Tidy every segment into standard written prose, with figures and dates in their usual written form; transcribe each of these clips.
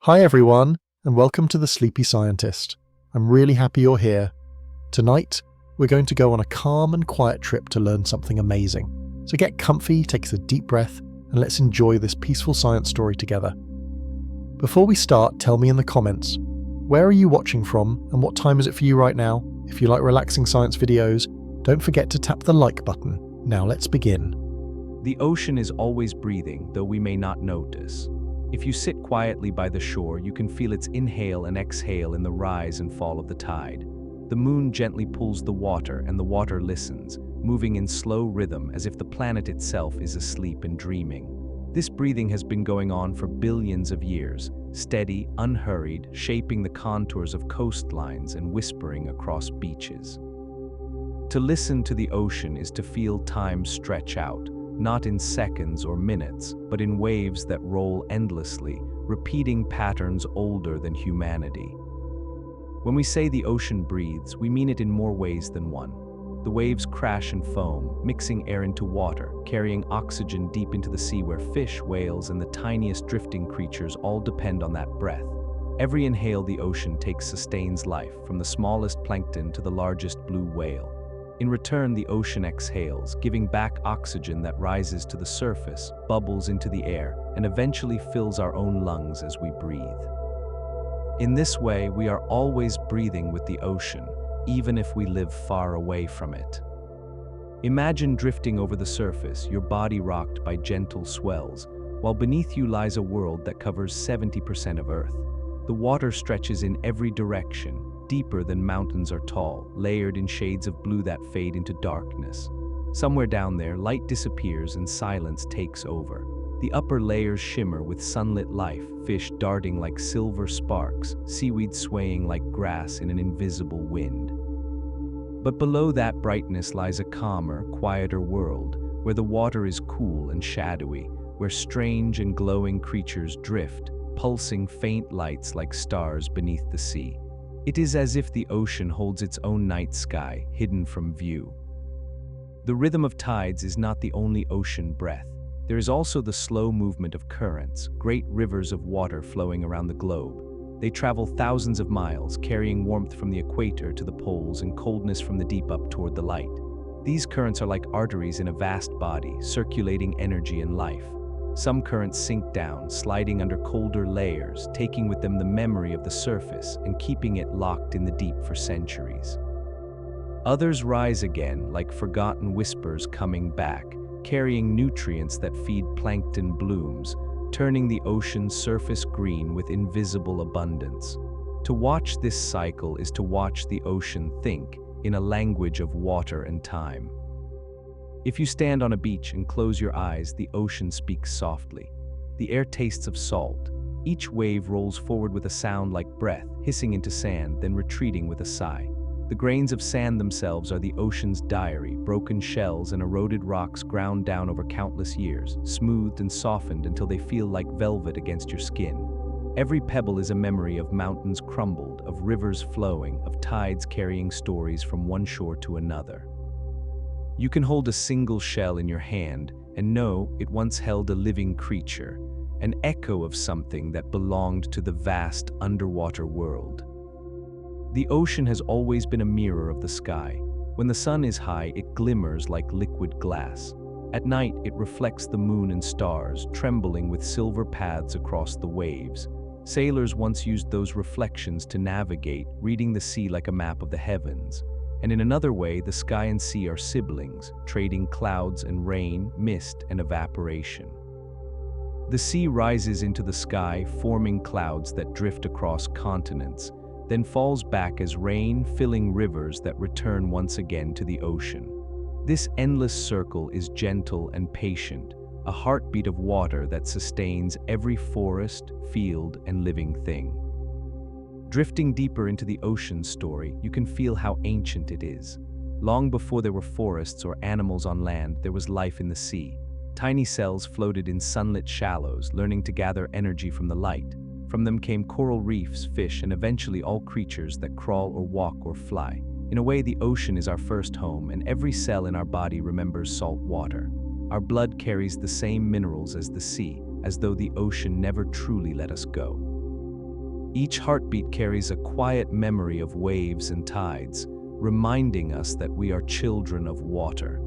Hi everyone, and welcome to The Sleepy Scientist. I'm really happy you're here. Tonight, we're going to go on a calm and quiet trip to learn something amazing. So get comfy, take a deep breath, and let's enjoy this peaceful science story together. Before we start, tell me in the comments, where are you watching from and what time is it for you right now? If you like relaxing science videos, don't forget to tap the like button. Now let's begin. The ocean is always breathing, though we may not notice. If you sit quietly by the shore, you can feel its inhale and exhale in the rise and fall of the tide. The moon gently pulls the water, and the water listens, moving in slow rhythm as if the planet itself is asleep and dreaming. This breathing has been going on for billions of years, steady, unhurried, shaping the contours of coastlines and whispering across beaches. To listen to the ocean is to feel time stretch out, not in seconds or minutes, but in waves that roll endlessly, repeating patterns older than humanity. When we say the ocean breathes, we mean it in more ways than one. The waves crash and foam, mixing air into water, carrying oxygen deep into the sea where fish, whales, and the tiniest drifting creatures all depend on that breath. Every inhale the ocean takes sustains life, from the smallest plankton to the largest blue whale. In return, the ocean exhales, giving back oxygen that rises to the surface, bubbles into the air, and eventually fills our own lungs as we breathe. In this way, we are always breathing with the ocean, even if we live far away from it. Imagine drifting over the surface, your body rocked by gentle swells, while beneath you lies a world that covers 70% of Earth. The water stretches in every direction, deeper than mountains are tall, layered in shades of blue that fade into darkness. Somewhere down there, light disappears and silence takes over. The upper layers shimmer with sunlit life, fish darting like silver sparks, seaweed swaying like grass in an invisible wind. But below that brightness lies a calmer, quieter world, where the water is cool and shadowy, where strange and glowing creatures drift, pulsing faint lights like stars beneath the sea. It is as if the ocean holds its own night sky, hidden from view. The rhythm of tides is not the only ocean breath. There is also the slow movement of currents, great rivers of water flowing around the globe. They travel thousands of miles, carrying warmth from the equator to the poles and coldness from the deep up toward the light. These currents are like arteries in a vast body, circulating energy and life. Some currents sink down, sliding under colder layers, taking with them the memory of the surface and keeping it locked in the deep for centuries. Others rise again, like forgotten whispers coming back, carrying nutrients that feed plankton blooms, turning the ocean's surface green with invisible abundance. To watch this cycle is to watch the ocean think in a language of water and time. If you stand on a beach and close your eyes, the ocean speaks softly. The air tastes of salt. Each wave rolls forward with a sound like breath, hissing into sand, then retreating with a sigh. The grains of sand themselves are the ocean's diary, broken shells and eroded rocks ground down over countless years, smoothed and softened until they feel like velvet against your skin. Every pebble is a memory of mountains crumbled, of rivers flowing, of tides carrying stories from one shore to another. You can hold a single shell in your hand and know it once held a living creature, an echo of something that belonged to the vast underwater world. The ocean has always been a mirror of the sky. When the sun is high, it glimmers like liquid glass. At night, it reflects the moon and stars, trembling with silver paths across the waves. Sailors once used those reflections to navigate, reading the sea like a map of the heavens. And in another way, the sky and sea are siblings, trading clouds and rain, mist and evaporation. The sea rises into the sky, forming clouds that drift across continents, then falls back as rain, filling rivers that return once again to the ocean. This endless circle is gentle and patient, a heartbeat of water that sustains every forest, field, and living thing. Drifting deeper into the ocean story, you can feel how ancient it is. Long before there were forests or animals on land, there was life in the sea. Tiny cells floated in sunlit shallows, learning to gather energy from the light. From them came coral reefs, fish, and eventually all creatures that crawl or walk or fly. In a way, the ocean is our first home, and every cell in our body remembers salt water. Our blood carries the same minerals as the sea, as though the ocean never truly let us go. Each heartbeat carries a quiet memory of waves and tides, reminding us that we are children of water.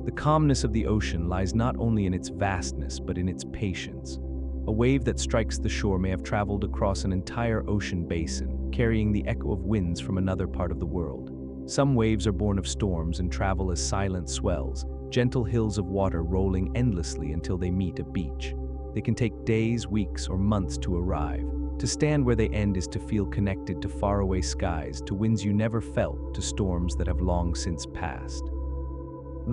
The calmness of the ocean lies not only in its vastness but in its patience. A wave that strikes the shore may have traveled across an entire ocean basin, carrying the echo of winds from another part of the world. Some waves are born of storms and travel as silent swells, gentle hills of water rolling endlessly until they meet a beach. They can take days, weeks, or months to arrive. To stand where they end is to feel connected to faraway skies, to winds you never felt, to storms that have long since passed.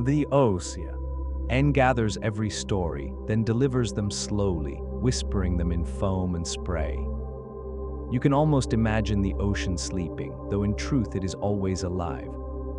The ocean gathers every story, then delivers them slowly, whispering them in foam and spray. You can almost imagine the ocean sleeping, though in truth it is always alive.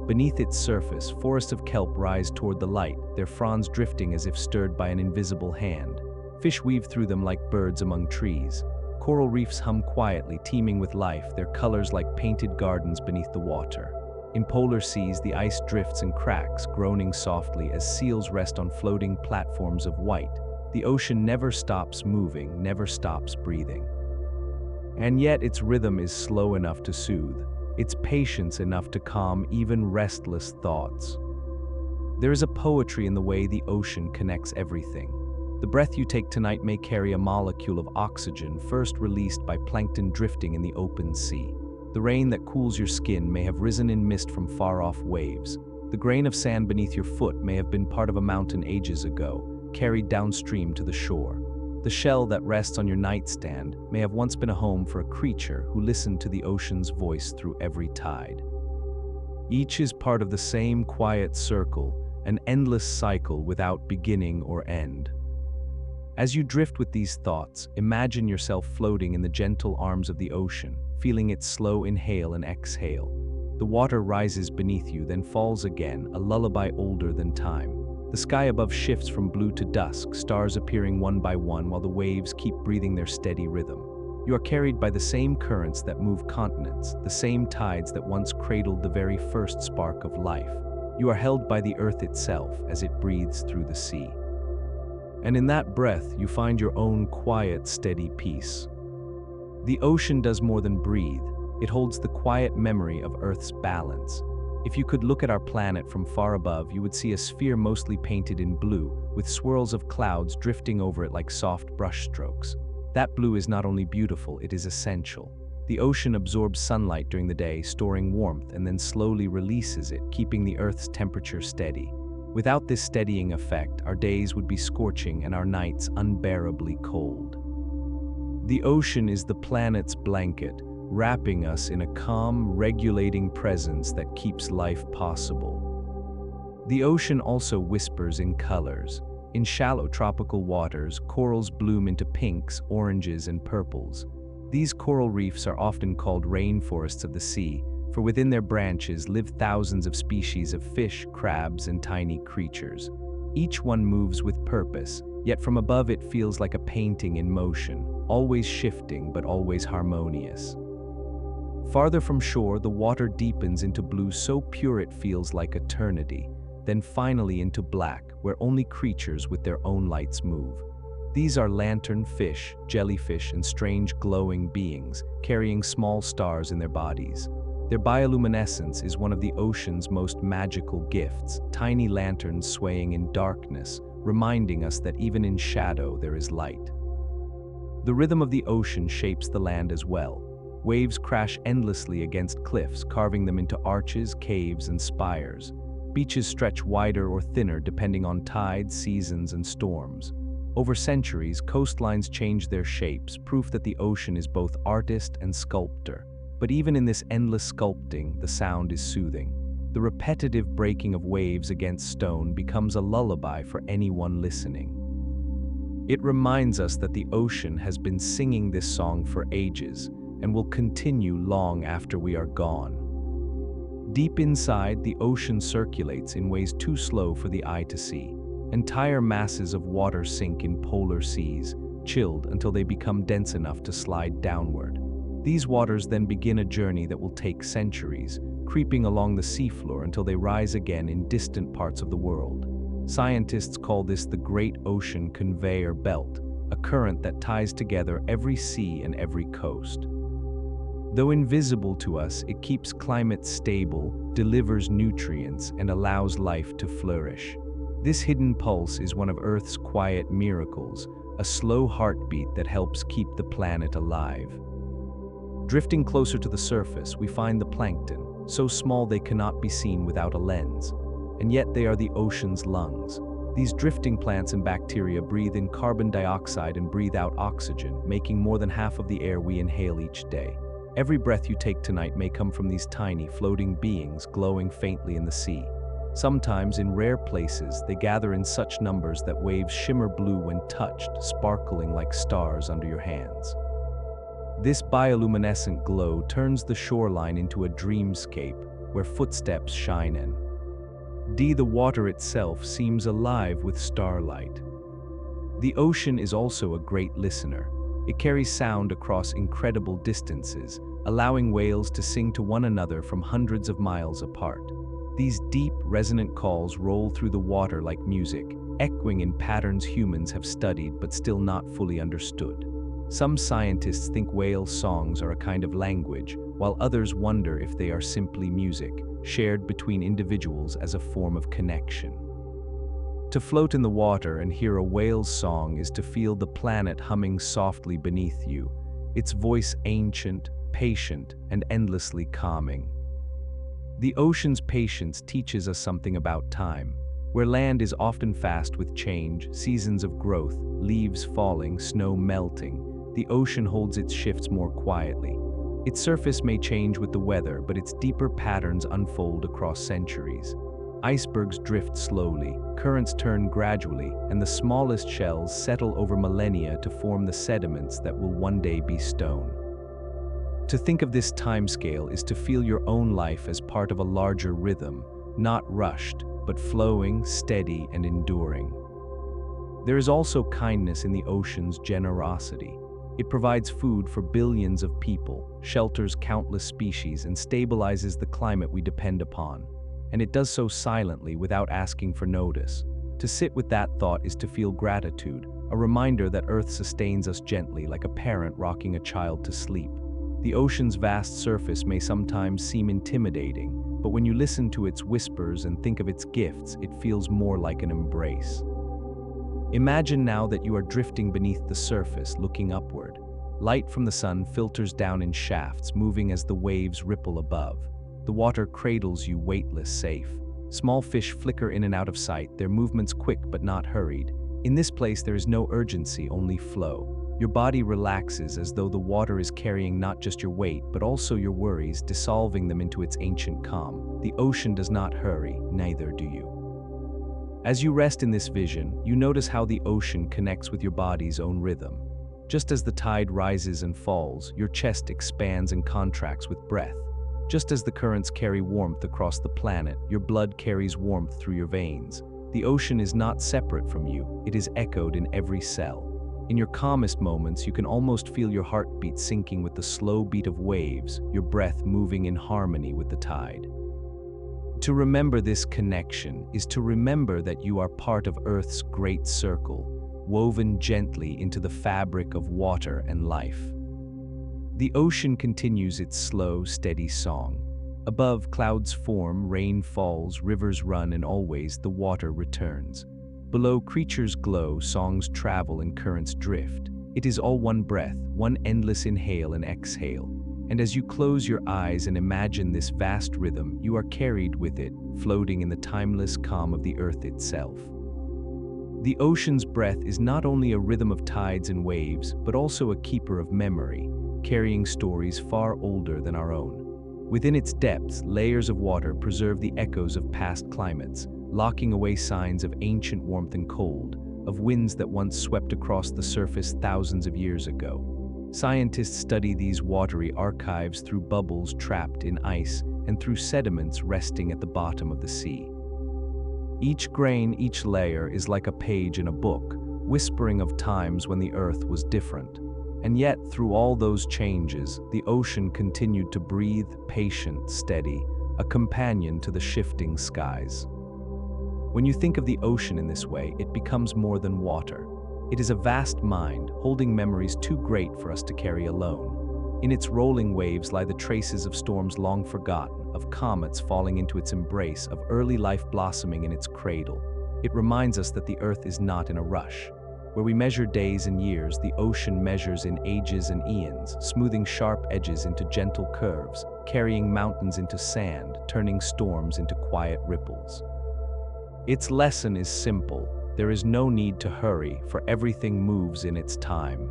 Beneath its surface, forests of kelp rise toward the light, their fronds drifting as if stirred by an invisible hand. Fish weave through them like birds among trees. Coral reefs hum quietly, teeming with life, their colors like painted gardens beneath the water. In polar seas, the ice drifts and cracks, groaning softly as seals rest on floating platforms of white. The ocean never stops moving, never stops breathing. And yet its rhythm is slow enough to soothe, its patience enough to calm even restless thoughts. There is a poetry in the way the ocean connects everything. The breath you take tonight may carry a molecule of oxygen first released by plankton drifting in the open sea. The rain that cools your skin may have risen in mist from far-off waves. The grain of sand beneath your foot may have been part of a mountain ages ago, carried downstream to the shore. The shell that rests on your nightstand may have once been a home for a creature who listened to the ocean's voice through every tide. Each is part of the same quiet circle, an endless cycle without beginning or end. As you drift with these thoughts, imagine yourself floating in the gentle arms of the ocean, feeling its slow inhale and exhale. The water rises beneath you, then falls again, a lullaby older than time. The sky above shifts from blue to dusk, stars appearing one by one while the waves keep breathing their steady rhythm. You are carried by the same currents that move continents, the same tides that once cradled the very first spark of life. You are held by the earth itself as it breathes through the sea. And in that breath, you find your own quiet, steady peace. The ocean does more than breathe. It holds the quiet memory of Earth's balance. If you could look at our planet from far above, you would see a sphere mostly painted in blue, with swirls of clouds drifting over it like soft brushstrokes. That blue is not only beautiful, it is essential. The ocean absorbs sunlight during the day, storing warmth, and then slowly releases it, keeping the Earth's temperature steady. Without this steadying effect, our days would be scorching and our nights unbearably cold. The ocean is the planet's blanket, wrapping us in a calm, regulating presence that keeps life possible. The ocean also whispers in colors. In shallow tropical waters, corals bloom into pinks, oranges, and purples. These coral reefs are often called rainforests of the sea, for within their branches live thousands of species of fish, crabs, and tiny creatures. Each one moves with purpose, yet from above it feels like a painting in motion, always shifting but always harmonious. Farther from shore, the water deepens into blue so pure it feels like eternity, then finally into black, where only creatures with their own lights move. These are lantern fish, jellyfish, and strange glowing beings, carrying small stars in their bodies. Their bioluminescence is one of the ocean's most magical gifts, tiny lanterns swaying in darkness, reminding us that even in shadow there is light. The rhythm of the ocean shapes the land as well. Waves crash endlessly against cliffs, carving them into arches, caves, and spires. Beaches stretch wider or thinner depending on tides, seasons, and storms. Over centuries, coastlines change their shapes, proof that the ocean is both artist and sculptor. But even in this endless sculpting, the sound is soothing. The repetitive breaking of waves against stone becomes a lullaby for anyone listening. It reminds us that the ocean has been singing this song for ages and will continue long after we are gone. Deep inside, the ocean circulates in ways too slow for the eye to see. Entire masses of water sink in polar seas, chilled until they become dense enough to slide downward. These waters then begin a journey that will take centuries, creeping along the seafloor until they rise again in distant parts of the world. Scientists call this the Great Ocean Conveyor Belt, a current that ties together every sea and every coast. Though invisible to us, it keeps climate stable, delivers nutrients, and allows life to flourish. This hidden pulse is one of Earth's quiet miracles, a slow heartbeat that helps keep the planet alive. Drifting closer to the surface, we find the plankton, so small they cannot be seen without a lens. And yet they are the ocean's lungs. These drifting plants and bacteria breathe in carbon dioxide and breathe out oxygen, making more than half of the air we inhale each day. Every breath you take tonight may come from these tiny, floating beings glowing faintly in the sea. Sometimes, in rare places, they gather in such numbers that waves shimmer blue when touched, sparkling like stars under your hands. This bioluminescent glow turns the shoreline into a dreamscape where footsteps shine in. The water itself seems alive with starlight. The ocean is also a great listener. It carries sound across incredible distances, allowing whales to sing to one another from hundreds of miles apart. These deep, resonant calls roll through the water like music, echoing in patterns humans have studied but still not fully understood. Some scientists think whale songs are a kind of language, while others wonder if they are simply music, shared between individuals as a form of connection. To float in the water and hear a whale's song is to feel the planet humming softly beneath you, its voice ancient, patient, and endlessly calming. The ocean's patience teaches us something about time. Where land is often fast with change, seasons of growth, leaves falling, snow melting, the ocean holds its shifts more quietly. Its surface may change with the weather, but its deeper patterns unfold across centuries. Icebergs drift slowly, currents turn gradually, and the smallest shells settle over millennia to form the sediments that will one day be stone. To think of this timescale is to feel your own life as part of a larger rhythm, not rushed, but flowing, steady, and enduring. There is also kindness in the ocean's generosity. It provides food for billions of people, shelters countless species, and stabilizes the climate we depend upon. And it does so silently without asking for notice. To sit with that thought is to feel gratitude, a reminder that Earth sustains us gently like a parent rocking a child to sleep. The ocean's vast surface may sometimes seem intimidating, but when you listen to its whispers and think of its gifts, it feels more like an embrace. Imagine now that you are drifting beneath the surface, looking upward. Light from the sun filters down in shafts, moving as the waves ripple above. The water cradles you weightless, safe. Small fish flicker in and out of sight, their movements quick but not hurried. In this place there is no urgency, only flow. Your body relaxes as though the water is carrying not just your weight, but also your worries, dissolving them into its ancient calm. The ocean does not hurry, neither do you. As you rest in this vision, you notice how the ocean connects with your body's own rhythm. Just as the tide rises and falls, your chest expands and contracts with breath. Just as the currents carry warmth across the planet, your blood carries warmth through your veins. The ocean is not separate from you, it is echoed in every cell. In your calmest moments, you can almost feel your heartbeat syncing with the slow beat of waves, your breath moving in harmony with the tide. To remember this connection is to remember that you are part of Earth's great circle, woven gently into the fabric of water and life. The ocean continues its slow, steady song. Above, clouds form, rain falls, rivers run, and always the water returns. Below, creatures glow, songs travel, and currents drift. It is all one breath, one endless inhale and exhale. And as you close your eyes and imagine this vast rhythm, you are carried with it, floating in the timeless calm of the earth itself. The ocean's breath is not only a rhythm of tides and waves, but also a keeper of memory, carrying stories far older than our own. Within its depths, layers of water preserve the echoes of past climates, locking away signs of ancient warmth and cold, of winds that once swept across the surface thousands of years ago. Scientists study these watery archives through bubbles trapped in ice and through sediments resting at the bottom of the sea. Each grain, each layer is like a page in a book, whispering of times when the earth was different. And yet, through all those changes, the ocean continued to breathe, patient, steady, a companion to the shifting skies. When you think of the ocean in this way, it becomes more than water. It is a vast mind, holding memories too great for us to carry alone. In its rolling waves lie the traces of storms long forgotten, of comets falling into its embrace, of early life blossoming in its cradle. It reminds us that the earth is not in a rush. Where we measure days and years, the ocean measures in ages and eons, smoothing sharp edges into gentle curves, carrying mountains into sand, turning storms into quiet ripples. Its lesson is simple. There is no need to hurry, for everything moves in its time.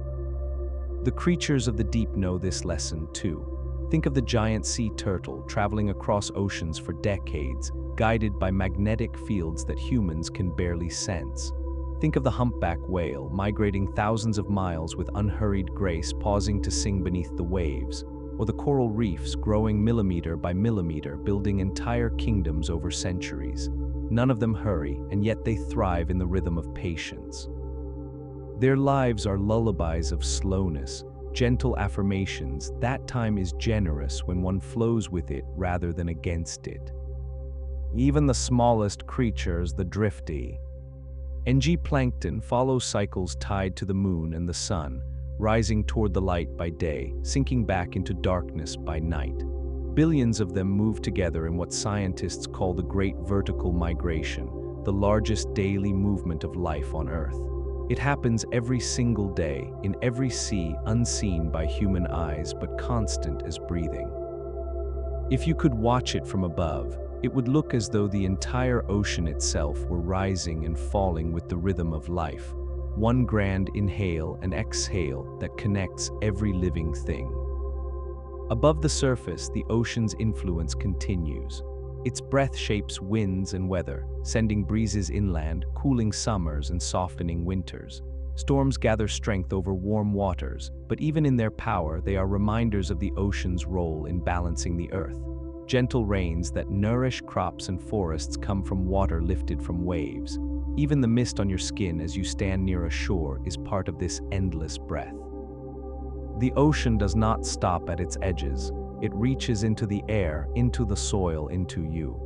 The creatures of the deep know this lesson too. Think of the giant sea turtle traveling across oceans for decades, guided by magnetic fields that humans can barely sense. Think of the humpback whale migrating thousands of miles with unhurried grace, pausing to sing beneath the waves, or the coral reefs growing millimeter by millimeter, building entire kingdoms over centuries. None of them hurry, and yet they thrive in the rhythm of patience. Their lives are lullabies of slowness, gentle affirmations. That time is generous when one flows with it rather than against it. Even the smallest creatures, the drifty, plankton follow cycles tied to the moon and the sun, rising toward the light by day, sinking back into darkness by night. Billions of them move together in what scientists call the Great Vertical Migration, the largest daily movement of life on Earth. It happens every single day, in every sea, unseen by human eyes, but constant as breathing. If you could watch it from above, it would look as though the entire ocean itself were rising and falling with the rhythm of life, one grand inhale and exhale that connects every living thing. Above the surface, the ocean's influence continues. Its breath shapes winds and weather, sending breezes inland, cooling summers and softening winters. Storms gather strength over warm waters, but even in their power, they are reminders of the ocean's role in balancing the earth. Gentle rains that nourish crops and forests come from water lifted from waves. Even the mist on your skin as you stand near a shore is part of this endless breath. The ocean does not stop at its edges. It reaches into the air, into the soil, into you.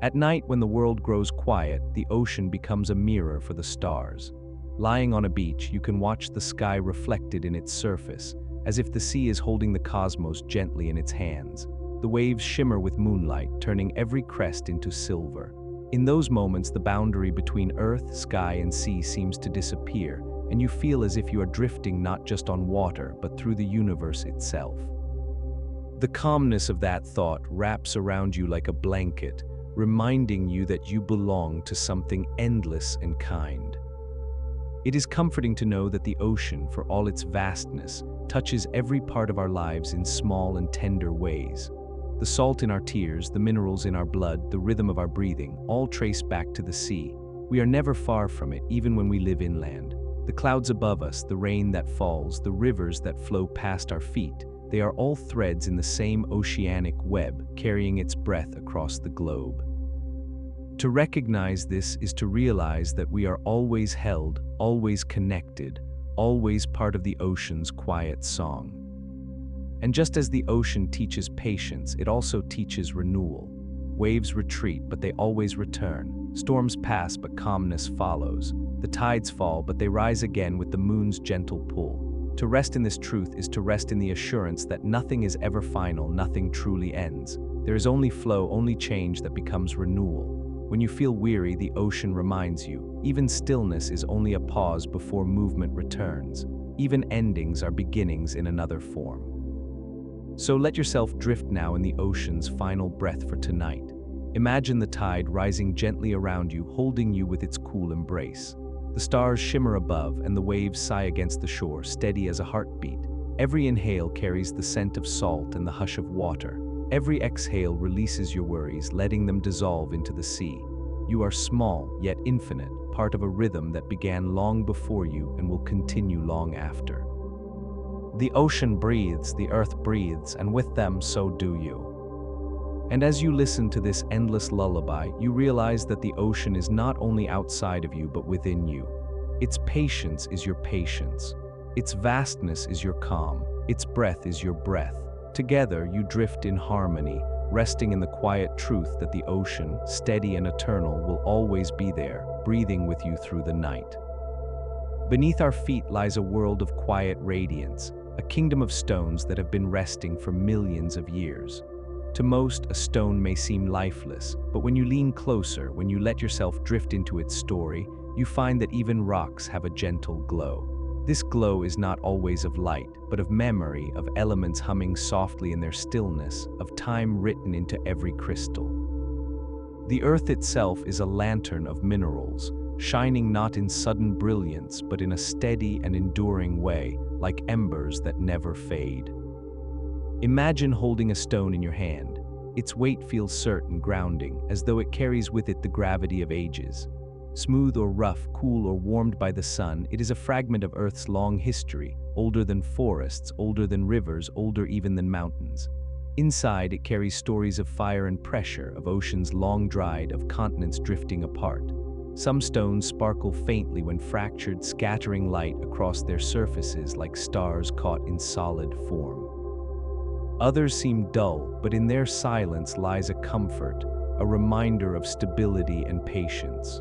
At night, when the world grows quiet, the ocean becomes a mirror for the stars. Lying on a beach, you can watch the sky reflected in its surface, as if the sea is holding the cosmos gently in its hands. The waves shimmer with moonlight, turning every crest into silver. In those moments, the boundary between earth, sky, and sea seems to disappear, and you feel as if you are drifting not just on water, but through the universe itself. The calmness of that thought wraps around you like a blanket, reminding you that you belong to something endless and kind. It is comforting to know that the ocean, for all its vastness, touches every part of our lives in small and tender ways. The salt in our tears, the minerals in our blood, the rhythm of our breathing, all trace back to the sea. We are never far from it, even when we live inland. The clouds above us, the rain that falls, the rivers that flow past our feet, they are all threads in the same oceanic web, carrying its breath across the globe. To recognize this is to realize that we are always held, always connected, always part of the ocean's quiet song. And just as the ocean teaches patience, it also teaches renewal. Waves retreat, but they always return. Storms pass, but calmness follows. The tides fall, but they rise again with the moon's gentle pull. To rest in this truth is to rest in the assurance that nothing is ever final, nothing truly ends. There is only flow, only change that becomes renewal. When you feel weary, the ocean reminds you, even stillness is only a pause before movement returns. Even endings are beginnings in another form. So let yourself drift now in the ocean's final breath for tonight. Imagine the tide rising gently around you, holding you with its cool embrace. The stars shimmer above and the waves sigh against the shore, steady as a heartbeat. Every inhale carries the scent of salt and the hush of water. Every exhale releases your worries, letting them dissolve into the sea. You are small, yet infinite, part of a rhythm that began long before you and will continue long after. The ocean breathes, the earth breathes, and with them, so do you. And as you listen to this endless lullaby, you realize that the ocean is not only outside of you, but within you. Its patience is your patience. Its vastness is your calm. Its breath is your breath. Together, you drift in harmony, resting in the quiet truth that the ocean, steady and eternal, will always be there, breathing with you through the night. Beneath our feet lies a world of quiet radiance, a kingdom of stones that have been resting for millions of years. To most, a stone may seem lifeless, but when you lean closer, when you let yourself drift into its story, you find that even rocks have a gentle glow. This glow is not always of light, but of memory, of elements humming softly in their stillness, of time written into every crystal. The earth itself is a lantern of minerals, shining not in sudden brilliance, but in a steady and enduring way, like embers that never fade. Imagine holding a stone in your hand. Its weight feels certain, grounding, as though it carries with it the gravity of ages. Smooth or rough, cool or warmed by the sun, it is a fragment of Earth's long history, older than forests, older than rivers, older even than mountains. Inside, it carries stories of fire and pressure, of oceans long dried, of continents drifting apart. Some stones sparkle faintly when fractured, scattering light across their surfaces like stars caught in solid form. Others seem dull, but in their silence lies a comfort, a reminder of stability and patience.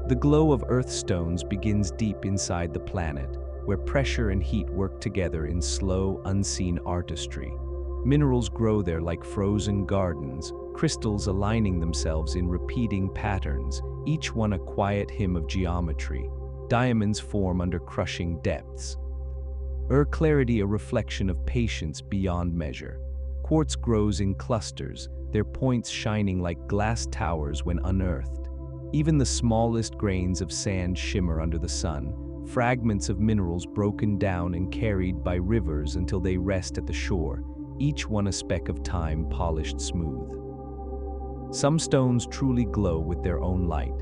The glow of Earth stones begins deep inside the planet, where pressure and heat work together in slow, unseen artistry. Minerals grow there like frozen gardens, crystals aligning themselves in repeating patterns, each one a quiet hymn of geometry. Diamonds form under crushing depths. Clarity, a reflection of patience beyond measure. Quartz grows in clusters, their points shining like glass towers when unearthed. Even the smallest grains of sand shimmer under the sun, fragments of minerals broken down and carried by rivers until they rest at the shore, each one a speck of time polished smooth. Some stones truly glow with their own light.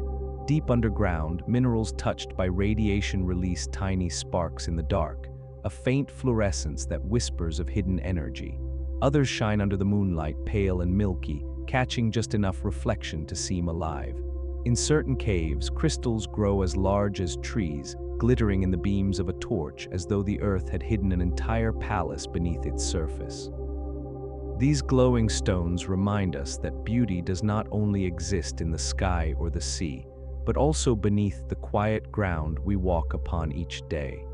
Deep underground, minerals touched by radiation release tiny sparks in the dark, a faint fluorescence that whispers of hidden energy. Others shine under the moonlight, pale and milky, catching just enough reflection to seem alive. In certain caves, crystals grow as large as trees, glittering in the beams of a torch as though the earth had hidden an entire palace beneath its surface. These glowing stones remind us that beauty does not only exist in the sky or the sea, but also beneath the quiet ground we walk upon each day.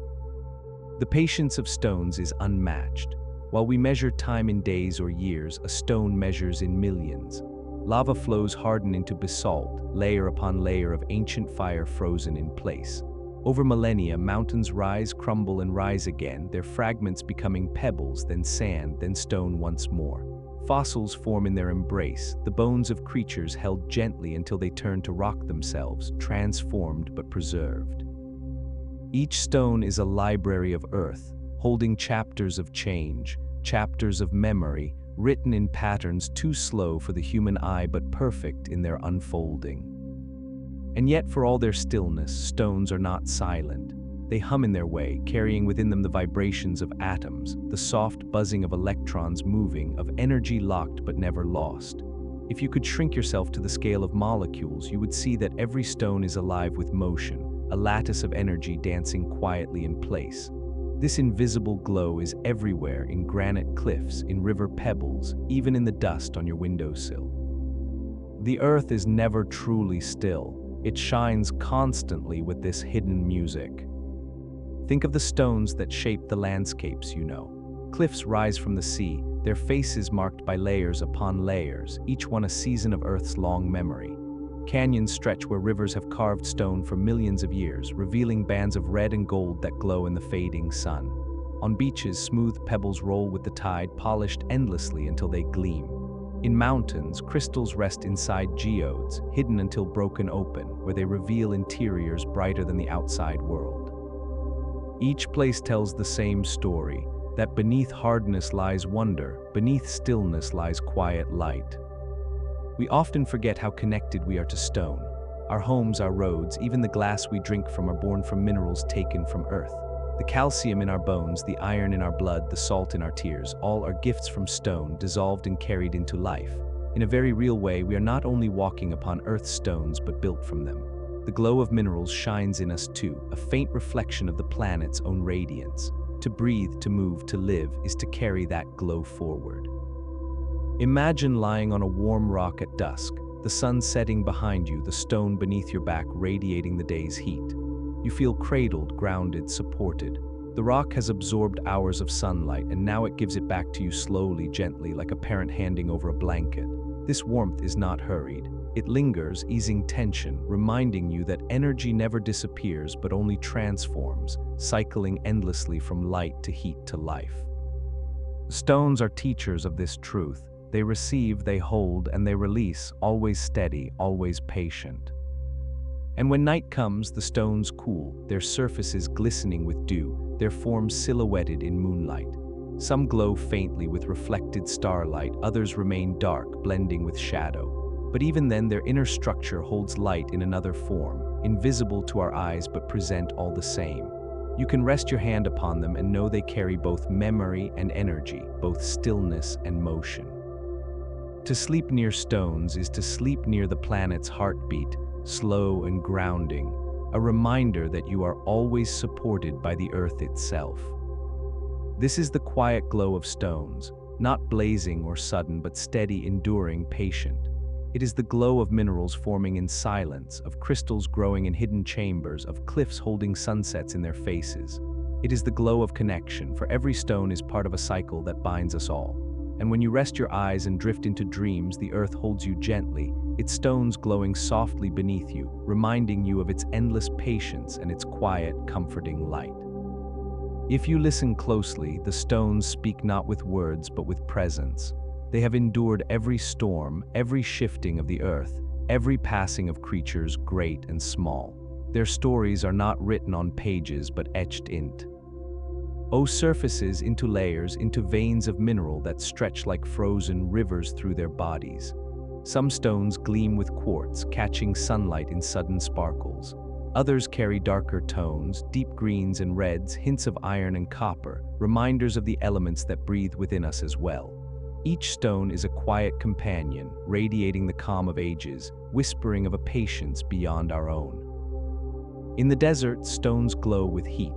The patience of stones is unmatched. While we measure time in days or years, a stone measures in millions. Lava flows harden into basalt, layer upon layer of ancient fire frozen in place. Over millennia, mountains rise, crumble, and rise again, their fragments becoming pebbles, then sand, then stone once more. Fossils form in their embrace, the bones of creatures held gently until they turn to rock themselves, transformed but preserved. Each stone is a library of earth, holding chapters of change, chapters of memory, written in patterns too slow for the human eye but perfect in their unfolding. And yet, for all their stillness, stones are not silent. They hum in their way, carrying within them the vibrations of atoms, the soft buzzing of electrons moving, of energy locked but never lost. If you could shrink yourself to the scale of molecules, you would see that every stone is alive with motion, a lattice of energy dancing quietly in place. This invisible glow is everywhere, in granite cliffs, in river pebbles, even in the dust on your windowsill. The earth is never truly still. It shines constantly with this hidden music. Think of the stones that shape the landscapes you know. Cliffs rise from the sea, their faces marked by layers upon layers, each one a season of Earth's long memory. Canyons stretch where rivers have carved stone for millions of years, revealing bands of red and gold that glow in the fading sun. On beaches, smooth pebbles roll with the tide, polished endlessly until they gleam. In mountains, crystals rest inside geodes, hidden until broken open, where they reveal interiors brighter than the outside world. Each place tells the same story, that beneath hardness lies wonder, beneath stillness lies quiet light. We often forget how connected we are to stone. Our homes, our roads, even the glass we drink from are born from minerals taken from earth. The calcium in our bones, the iron in our blood, the salt in our tears, all are gifts from stone, dissolved and carried into life. In a very real way, we are not only walking upon earth's stones, but built from them. The glow of minerals shines in us too, a faint reflection of the planet's own radiance. To breathe, to move, to live is to carry that glow forward. Imagine lying on a warm rock at dusk, the sun setting behind you, the stone beneath your back radiating the day's heat. You feel cradled, grounded, supported. The rock has absorbed hours of sunlight, and now it gives it back to you slowly, gently, like a parent handing over a blanket. This warmth is not hurried. It lingers, easing tension, reminding you that energy never disappears but only transforms, cycling endlessly from light to heat to life. Stones are teachers of this truth. They receive, they hold, and they release, always steady, always patient. And when night comes, the stones cool, their surfaces glistening with dew, their forms silhouetted in moonlight. Some glow faintly with reflected starlight, others remain dark, blending with shadow. But even then, their inner structure holds light in another form, invisible to our eyes but present all the same. You can rest your hand upon them and know they carry both memory and energy, both stillness and motion. To sleep near stones is to sleep near the planet's heartbeat, slow and grounding, a reminder that you are always supported by the earth itself. This is the quiet glow of stones, not blazing or sudden but steady, enduring, patient. It is the glow of minerals forming in silence, of crystals growing in hidden chambers, of cliffs holding sunsets in their faces. It is the glow of connection, for every stone is part of a cycle that binds us all. And when you rest your eyes and drift into dreams, the earth holds you gently, its stones glowing softly beneath you, reminding you of its endless patience and its quiet, comforting light. If you listen closely, the stones speak not with words but with presence. They have endured every storm, every shifting of the earth, every passing of creatures great and small. Their stories are not written on pages but etched into surfaces, into layers, into veins of mineral that stretch like frozen rivers through their bodies. Some stones gleam with quartz, catching sunlight in sudden sparkles. Others carry darker tones, deep greens and reds, hints of iron and copper, reminders of the elements that breathe within us as well. Each stone is a quiet companion, radiating the calm of ages, whispering of a patience beyond our own. In the desert, stones glow with heat.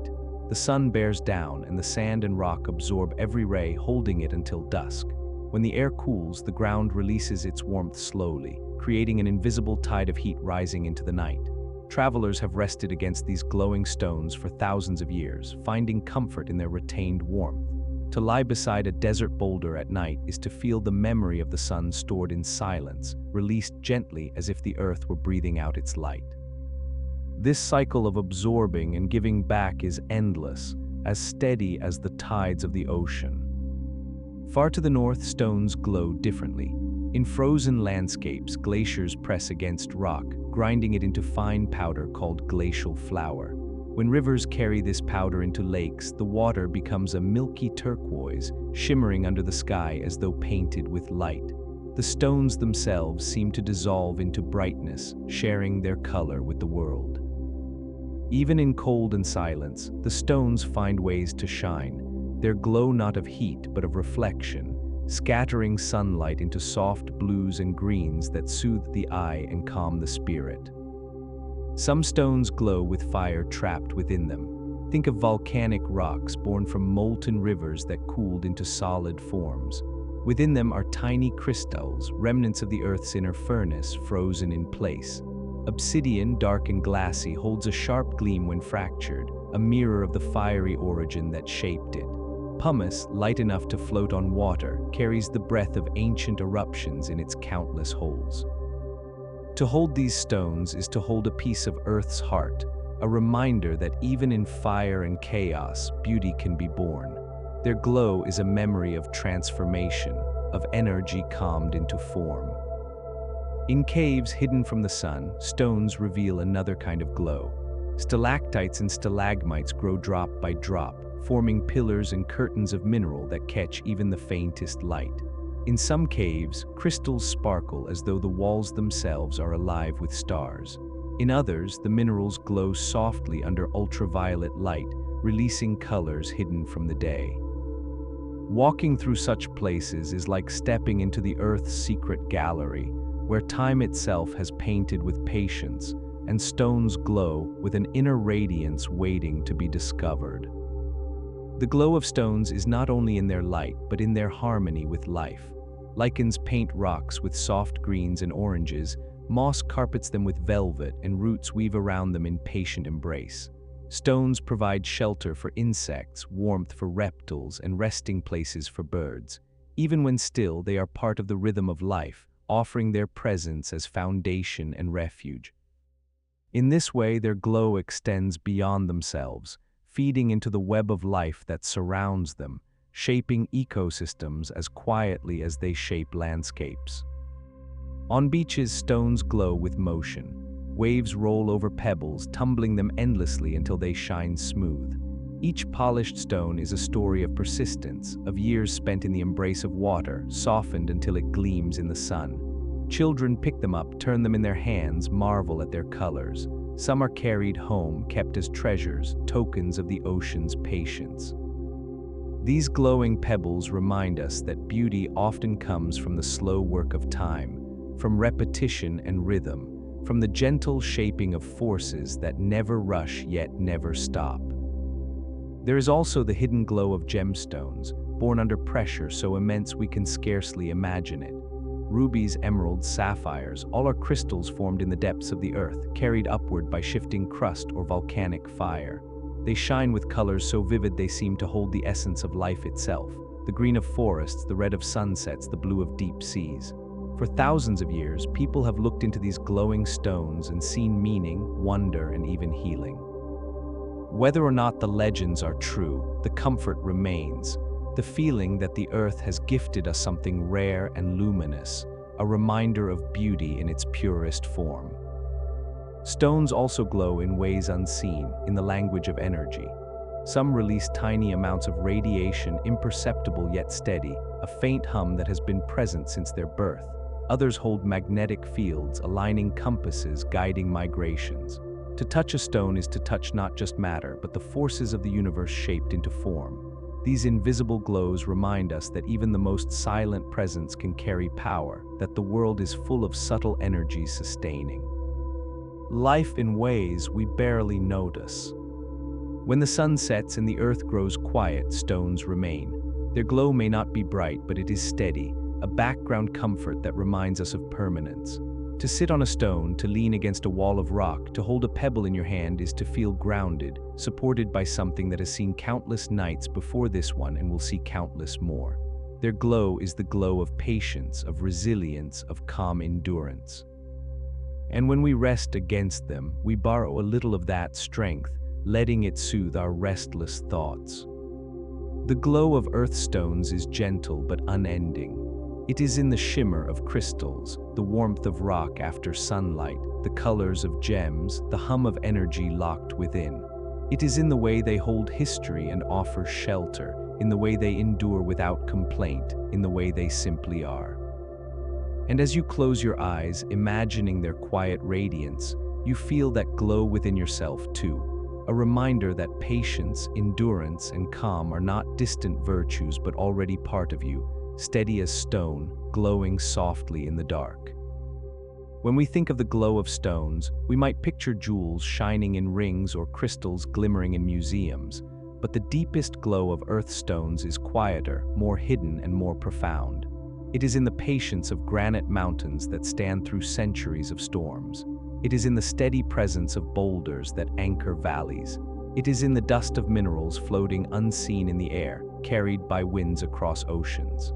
The sun bears down, and the sand and rock absorb every ray, holding it until dusk. When the air cools, the ground releases its warmth slowly, creating an invisible tide of heat rising into the night. Travelers have rested against these glowing stones for thousands of years, finding comfort in their retained warmth. To lie beside a desert boulder at night is to feel the memory of the sun stored in silence, released gently as if the earth were breathing out its light. This cycle of absorbing and giving back is endless, as steady as the tides of the ocean. Far to the north, stones glow differently. In frozen landscapes, glaciers press against rock, grinding it into fine powder called glacial flour. When rivers carry this powder into lakes, the water becomes a milky turquoise, shimmering under the sky as though painted with light. The stones themselves seem to dissolve into brightness, sharing their color with the world. Even in cold and silence, the stones find ways to shine, their glow not of heat but of reflection, scattering sunlight into soft blues and greens that soothe the eye and calm the spirit. Some stones glow with fire trapped within them. Think of volcanic rocks born from molten rivers that cooled into solid forms. Within them are tiny crystals, remnants of the Earth's inner furnace, frozen in place. Obsidian, dark and glassy, holds a sharp gleam when fractured, a mirror of the fiery origin that shaped it. Pumice, light enough to float on water, carries the breath of ancient eruptions in its countless holes. To hold these stones is to hold a piece of Earth's heart, a reminder that even in fire and chaos, beauty can be born. Their glow is a memory of transformation, of energy calmed into form. In caves hidden from the sun, stones reveal another kind of glow. Stalactites and stalagmites grow drop by drop, forming pillars and curtains of mineral that catch even the faintest light. In some caves, crystals sparkle as though the walls themselves are alive with stars. In others, the minerals glow softly under ultraviolet light, releasing colors hidden from the day. Walking through such places is like stepping into the Earth's secret gallery, where time itself has painted with patience, and stones glow with an inner radiance waiting to be discovered. The glow of stones is not only in their light, but in their harmony with life. Lichens paint rocks with soft greens and oranges, moss carpets them with velvet, and roots weave around them in patient embrace. Stones provide shelter for insects, warmth for reptiles, and resting places for birds. Even when still, they are part of the rhythm of life, offering their presence as foundation and refuge. In this way, their glow extends beyond themselves, feeding into the web of life that surrounds them, shaping ecosystems as quietly as they shape landscapes. On beaches, stones glow with motion. Waves roll over pebbles, tumbling them endlessly until they shine smooth. Each polished stone is a story of persistence, of years spent in the embrace of water, softened until it gleams in the sun. Children pick them up, turn them in their hands, marvel at their colors. Some are carried home, kept as treasures, tokens of the ocean's patience. These glowing pebbles remind us that beauty often comes from the slow work of time, from repetition and rhythm, from the gentle shaping of forces that never rush yet never stop. There is also the hidden glow of gemstones, born under pressure so immense we can scarcely imagine it. Rubies, emeralds, sapphires, all are crystals formed in the depths of the earth, carried upward by shifting crust or volcanic fire. They shine with colors so vivid they seem to hold the essence of life itself, the green of forests, the red of sunsets, the blue of deep seas. For thousands of years, people have looked into these glowing stones and seen meaning, wonder, and even healing. Whether or not the legends are true, the comfort remains, the feeling that the earth has gifted us something rare and luminous, a reminder of beauty in its purest form. Stones also glow in ways unseen, in the language of energy. Some release tiny amounts of radiation, imperceptible yet steady, a faint hum that has been present since their birth. Others hold magnetic fields, aligning compasses, guiding migrations. To touch a stone is to touch not just matter, but the forces of the universe shaped into form. These invisible glows remind us that even the most silent presence can carry power, that the world is full of subtle energies sustaining life in ways we barely notice. When the sun sets and the earth grows quiet, stones remain. Their glow may not be bright, but it is steady, a background comfort that reminds us of permanence. To sit on a stone, to lean against a wall of rock, to hold a pebble in your hand is to feel grounded, supported by something that has seen countless nights before this one and will see countless more. Their glow is the glow of patience, of resilience, of calm endurance. And when we rest against them, we borrow a little of that strength, letting it soothe our restless thoughts. The glow of earth stones is gentle but unending. It is in the shimmer of crystals, the warmth of rock after sunlight, the colors of gems, the hum of energy locked within. It is in the way they hold history and offer shelter, in the way they endure without complaint, in the way they simply are. And as you close your eyes, imagining their quiet radiance, you feel that glow within yourself too, a reminder that patience, endurance, and calm are not distant virtues but already part of you, steady as stone, glowing softly in the dark. When we think of the glow of stones, we might picture jewels shining in rings or crystals glimmering in museums, but the deepest glow of earth stones is quieter, more hidden, and more profound. It is in the patience of granite mountains that stand through centuries of storms. It is in the steady presence of boulders that anchor valleys. It is in the dust of minerals floating unseen in the air, carried by winds across oceans.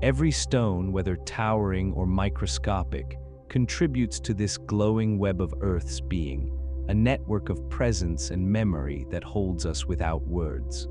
Every stone, whether towering or microscopic, contributes to this glowing web of Earth's being, a network of presence and memory that holds us without words.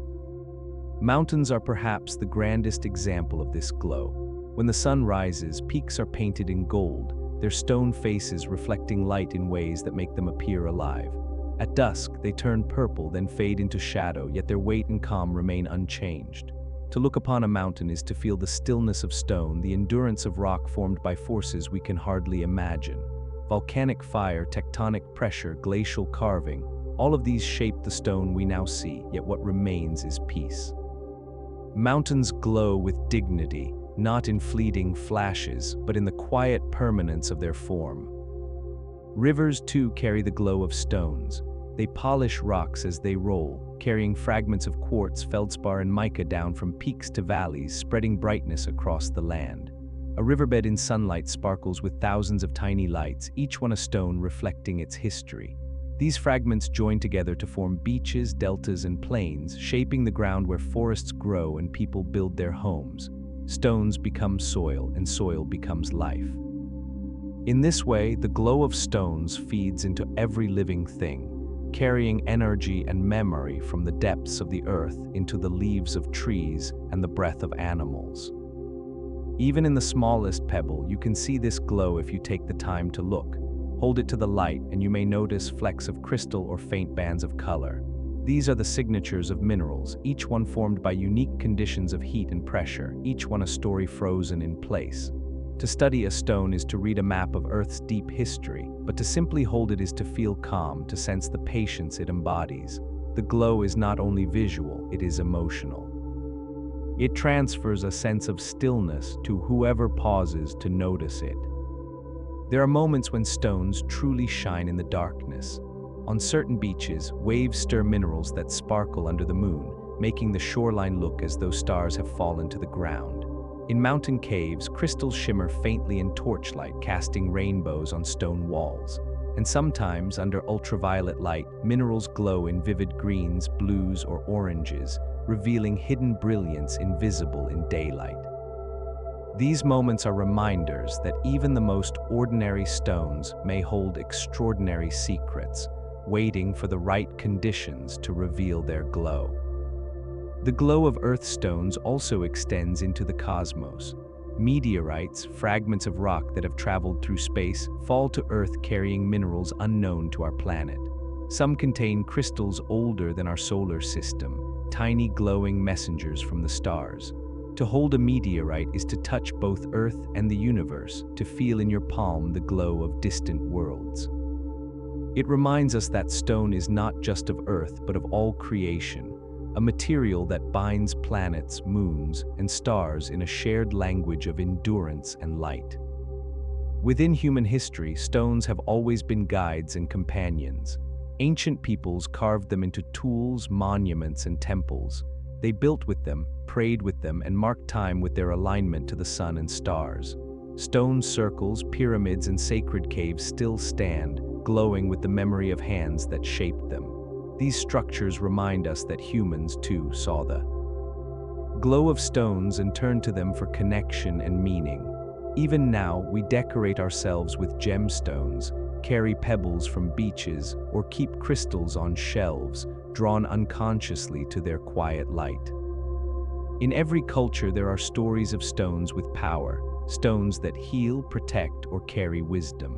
Mountains are perhaps the grandest example of this glow. When the sun rises, peaks are painted in gold, their stone faces reflecting light in ways that make them appear alive. At dusk, they turn purple, then fade into shadow, yet their weight and calm remain unchanged. To look upon a mountain is to feel the stillness of stone, the endurance of rock formed by forces we can hardly imagine. Volcanic fire, tectonic pressure, glacial carving, all of these shape the stone we now see, yet what remains is peace. Mountains glow with dignity, not in fleeting flashes, but in the quiet permanence of their form. Rivers, too, carry the glow of stones. They polish rocks as they roll, carrying fragments of quartz, feldspar, and mica down from peaks to valleys, spreading brightness across the land. A riverbed in sunlight sparkles with thousands of tiny lights, each one a stone reflecting its history. These fragments join together to form beaches, deltas, and plains, shaping the ground where forests grow and people build their homes. Stones become soil, and soil becomes life. In this way, the glow of stones feeds into every living thing, carrying energy and memory from the depths of the earth into the leaves of trees and the breath of animals. Even in the smallest pebble, you can see this glow if you take the time to look. Hold it to the light and you may notice flecks of crystal or faint bands of color. These are the signatures of minerals, each one formed by unique conditions of heat and pressure, each one a story frozen in place. To study a stone is to read a map of Earth's deep history, but to simply hold it is to feel calm, to sense the patience it embodies. The glow is not only visual, it is emotional. It transfers a sense of stillness to whoever pauses to notice it. There are moments when stones truly shine in the darkness. On certain beaches, waves stir minerals that sparkle under the moon, making the shoreline look as though stars have fallen to the ground. In mountain caves, crystals shimmer faintly in torchlight, casting rainbows on stone walls. And sometimes, under ultraviolet light, minerals glow in vivid greens, blues, or oranges, revealing hidden brilliance invisible in daylight. These moments are reminders that even the most ordinary stones may hold extraordinary secrets, waiting for the right conditions to reveal their glow. The glow of Earth stones also extends into the cosmos. Meteorites, fragments of rock that have traveled through space, fall to Earth carrying minerals unknown to our planet. Some contain crystals older than our solar system, tiny glowing messengers from the stars. To hold a meteorite is to touch both Earth and the universe, to feel in your palm the glow of distant worlds. It reminds us that stone is not just of Earth, but of all creation, a material that binds planets, moons, and stars in a shared language of endurance and light. Within human history, stones have always been guides and companions. Ancient peoples carved them into tools, monuments, and temples. They built with them, prayed with them, and marked time with their alignment to the sun and stars. Stone circles, pyramids, and sacred caves still stand, glowing with the memory of hands that shaped them. These structures remind us that humans, too, saw the glow of stones and turned to them for connection and meaning. Even now, we decorate ourselves with gemstones, carry pebbles from beaches, or keep crystals on shelves, drawn unconsciously to their quiet light. In every culture, there are stories of stones with power, stones that heal, protect, or carry wisdom.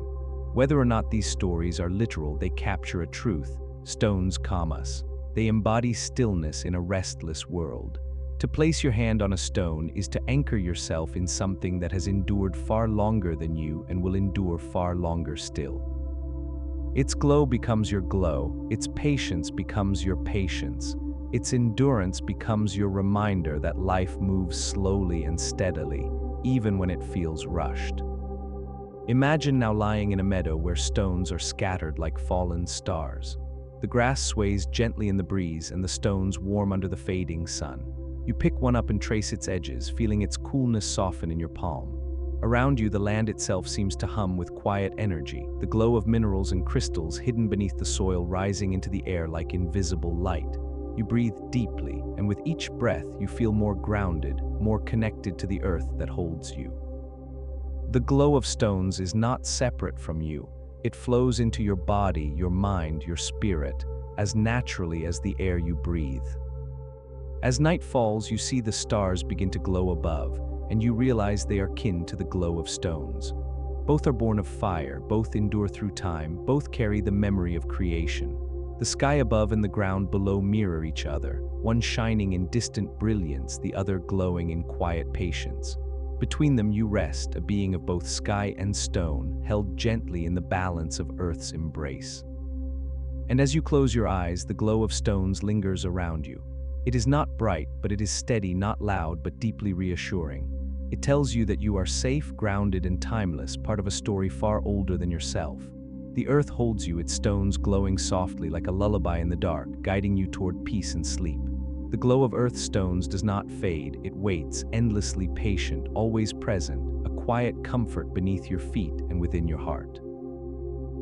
Whether or not these stories are literal, they capture a truth. Stones calm us. They embody stillness in a restless world. To place your hand on a stone is to anchor yourself in something that has endured far longer than you and will endure far longer still. Its glow becomes your glow, its patience becomes your patience, its endurance becomes your reminder that life moves slowly and steadily, even when it feels rushed. Imagine now lying in a meadow where stones are scattered like fallen stars. The grass sways gently in the breeze and the stones warm under the fading sun. You pick one up and trace its edges, feeling its coolness soften in your palm. Around you, the land itself seems to hum with quiet energy, the glow of minerals and crystals hidden beneath the soil rising into the air like invisible light. You breathe deeply, and with each breath, you feel more grounded, more connected to the earth that holds you. The glow of stones is not separate from you. It flows into your body, your mind, your spirit, as naturally as the air you breathe. As night falls, you see the stars begin to glow above, and you realize they are kin to the glow of stones. Both are born of fire, both endure through time, both carry the memory of creation. The sky above and the ground below mirror each other, one shining in distant brilliance, the other glowing in quiet patience. Between them you rest, a being of both sky and stone, held gently in the balance of Earth's embrace. And as you close your eyes, the glow of stones lingers around you. It is not bright, but it is steady, not loud, but deeply reassuring. It tells you that you are safe, grounded, and timeless, part of a story far older than yourself. The earth holds you, its stones glowing softly like a lullaby in the dark, guiding you toward peace and sleep. The glow of earth stones does not fade, it waits, endlessly patient, always present, a quiet comfort beneath your feet and within your heart.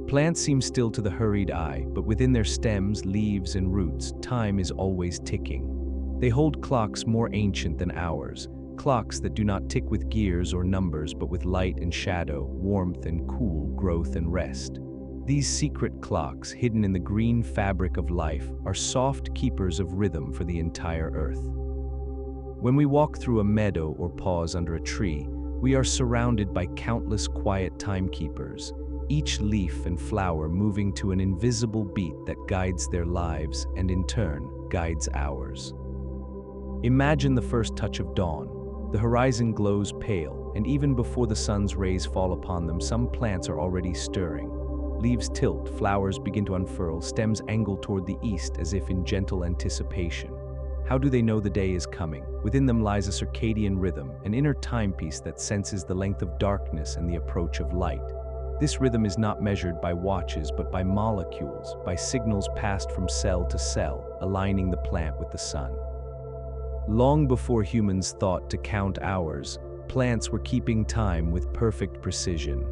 Plants seem still to the hurried eye, but within their stems, leaves, and roots, time is always ticking. They hold clocks more ancient than ours, clocks that do not tick with gears or numbers but with light and shadow, warmth and cool, growth and rest. These secret clocks, hidden in the green fabric of life, are soft keepers of rhythm for the entire earth. When we walk through a meadow or pause under a tree, we are surrounded by countless quiet timekeepers, each leaf and flower moving to an invisible beat that guides their lives and in turn guides ours. Imagine the first touch of dawn. The horizon glows pale, and even before the sun's rays fall upon them, some plants are already stirring. Leaves tilt, flowers begin to unfurl, stems angle toward the east as if in gentle anticipation. How do they know the day is coming? Within them lies a circadian rhythm, an inner timepiece that senses the length of darkness and the approach of light. This rhythm is not measured by watches but by molecules, by signals passed from cell to cell, aligning the plant with the sun. Long before humans thought to count hours, plants were keeping time with perfect precision.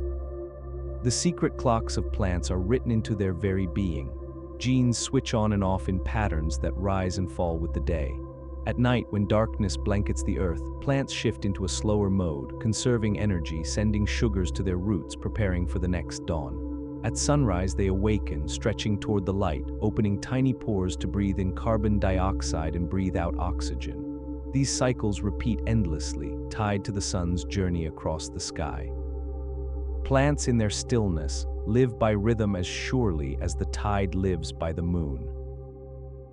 The secret clocks of plants are written into their very being. Genes switch on and off in patterns that rise and fall with the day. At night, when darkness blankets the earth, plants shift into a slower mode, conserving energy, sending sugars to their roots, preparing for the next dawn. At sunrise, they awaken, stretching toward the light, opening tiny pores to breathe in carbon dioxide and breathe out oxygen. These cycles repeat endlessly, tied to the sun's journey across the sky. Plants in their stillness live by rhythm as surely as the tide lives by the moon.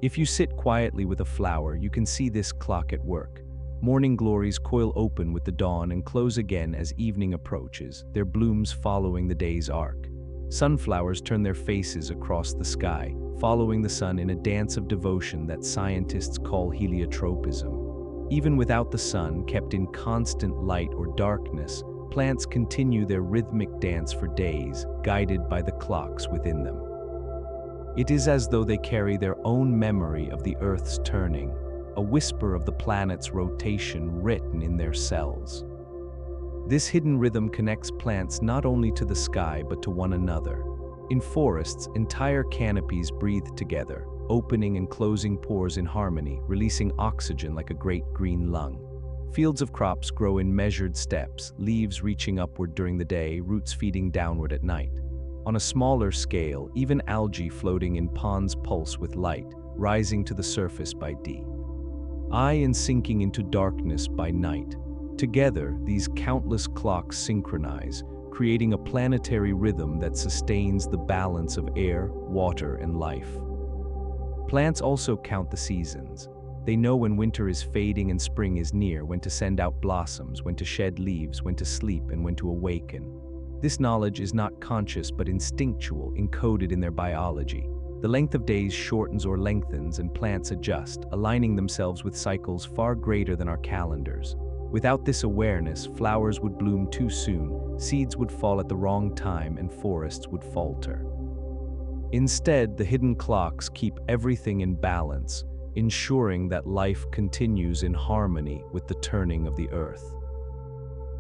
If you sit quietly with a flower, you can see this clock at work. Morning glories coil open with the dawn and close again as evening approaches, their blooms following the day's arc. Sunflowers turn their faces across the sky, following the sun in a dance of devotion that scientists call heliotropism. Even without the sun, kept in constant light or darkness, plants continue their rhythmic dance for days, guided by the clocks within them. It is as though they carry their own memory of the Earth's turning, a whisper of the planet's rotation written in their cells. This hidden rhythm connects plants not only to the sky but to one another. In forests, entire canopies breathe together, opening and closing pores in harmony, releasing oxygen like a great green lung. Fields of crops grow in measured steps, leaves reaching upward during the day, roots feeding downward at night. On a smaller scale, even algae floating in ponds pulse with light, rising to the surface by day and sinking into darkness by night. Together, these countless clocks synchronize, creating a planetary rhythm that sustains the balance of air, water, and life. Plants also count the seasons. They know when winter is fading and spring is near, when to send out blossoms, when to shed leaves, when to sleep, and when to awaken. This knowledge is not conscious but instinctual, encoded in their biology. The length of days shortens or lengthens, and plants adjust, aligning themselves with cycles far greater than our calendars. Without this awareness, flowers would bloom too soon, seeds would fall at the wrong time, and forests would falter. Instead, the hidden clocks keep everything in balance, ensuring that life continues in harmony with the turning of the earth.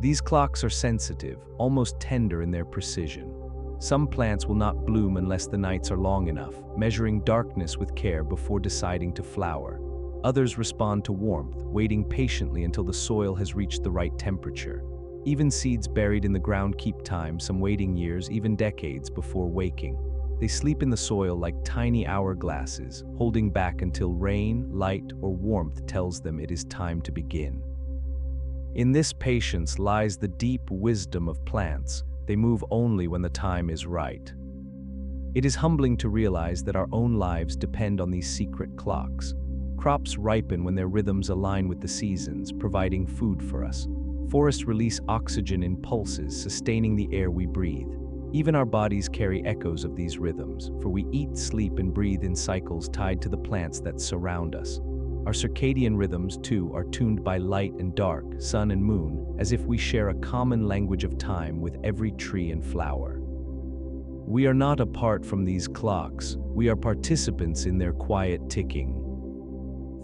These clocks are sensitive, almost tender in their precision. Some plants will not bloom unless the nights are long enough, measuring darkness with care before deciding to flower. Others respond to warmth, waiting patiently until the soil has reached the right temperature. Even seeds buried in the ground keep time, some waiting years, even decades before waking. They sleep in the soil like tiny hourglasses, holding back until rain, light, or warmth tells them it is time to begin. In this patience lies the deep wisdom of plants. They move only when the time is right. It is humbling to realize that our own lives depend on these secret clocks. Crops ripen when their rhythms align with the seasons, providing food for us. Forests release oxygen in pulses, sustaining the air we breathe. Even our bodies carry echoes of these rhythms, for we eat, sleep, and breathe in cycles tied to the plants that surround us. Our circadian rhythms, too, are tuned by light and dark, sun and moon, as if we share a common language of time with every tree and flower. We are not apart from these clocks. We are participants in their quiet ticking.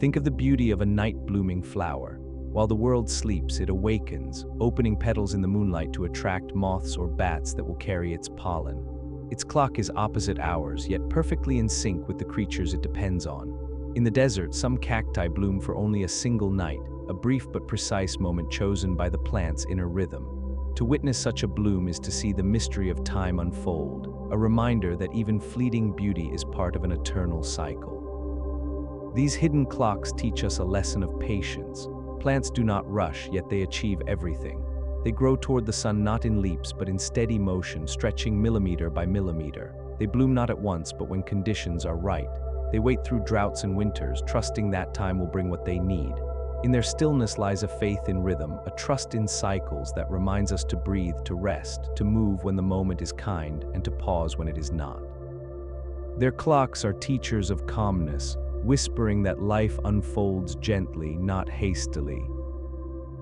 Think of the beauty of a night-blooming flower. While the world sleeps, it awakens, opening petals in the moonlight to attract moths or bats that will carry its pollen. Its clock is opposite ours, yet perfectly in sync with the creatures it depends on. In the desert, some cacti bloom for only a single night, a brief but precise moment chosen by the plant's inner rhythm. To witness such a bloom is to see the mystery of time unfold, a reminder that even fleeting beauty is part of an eternal cycle. These hidden clocks teach us a lesson of patience. Plants do not rush, yet they achieve everything. They grow toward the sun not in leaps, but in steady motion, stretching millimeter by millimeter. They bloom not at once, but when conditions are right. They wait through droughts and winters, trusting that time will bring what they need. In their stillness lies a faith in rhythm, a trust in cycles that reminds us to breathe, to rest, to move when the moment is kind, and to pause when it is not. Their clocks are teachers of calmness, whispering that life unfolds gently, not hastily.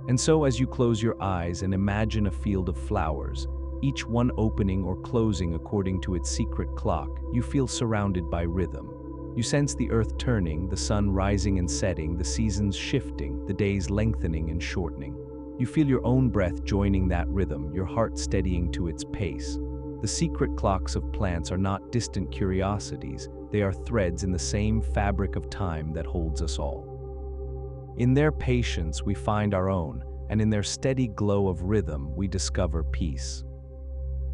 And so, as you close your eyes and imagine a field of flowers, each one opening or closing according to its secret clock, you feel surrounded by rhythm. You sense the earth turning, the sun rising and setting, the seasons shifting, the days lengthening and shortening. You feel your own breath joining that rhythm, your heart steadying to its pace. The secret clocks of plants are not distant curiosities, they are threads in the same fabric of time that holds us all. In their patience we find our own, and in their steady glow of rhythm we discover peace.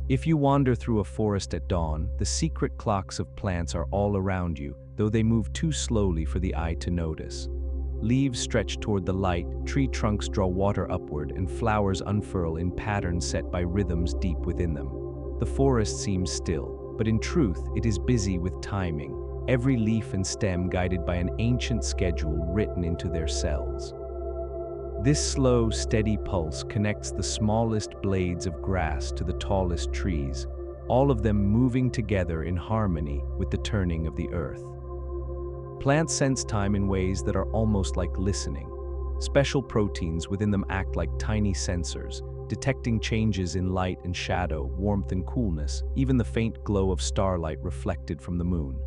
If you wander through a forest at dawn, the secret clocks of plants are all around you, though they move too slowly for the eye to notice. Leaves stretch toward the light, tree trunks draw water upward, and flowers unfurl in patterns set by rhythms deep within them. The forest seems still, but in truth it is busy with timing, every leaf and stem guided by an ancient schedule written into their cells. This slow, steady pulse connects the smallest blades of grass to the tallest trees, all of them moving together in harmony with the turning of the earth. Plants sense time in ways that are almost like listening. Special proteins within them act like tiny sensors, detecting changes in light and shadow, warmth and coolness, even the faint glow of starlight reflected from the moon.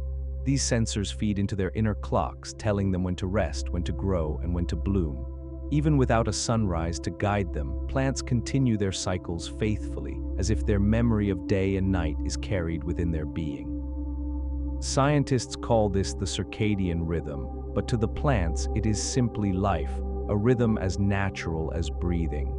These sensors feed into their inner clocks, telling them when to rest, when to grow, and when to bloom. Even without a sunrise to guide them, plants continue their cycles faithfully, as if their memory of day and night is carried within their being. Scientists call this the circadian rhythm, but to the plants it is simply life, a rhythm as natural as breathing.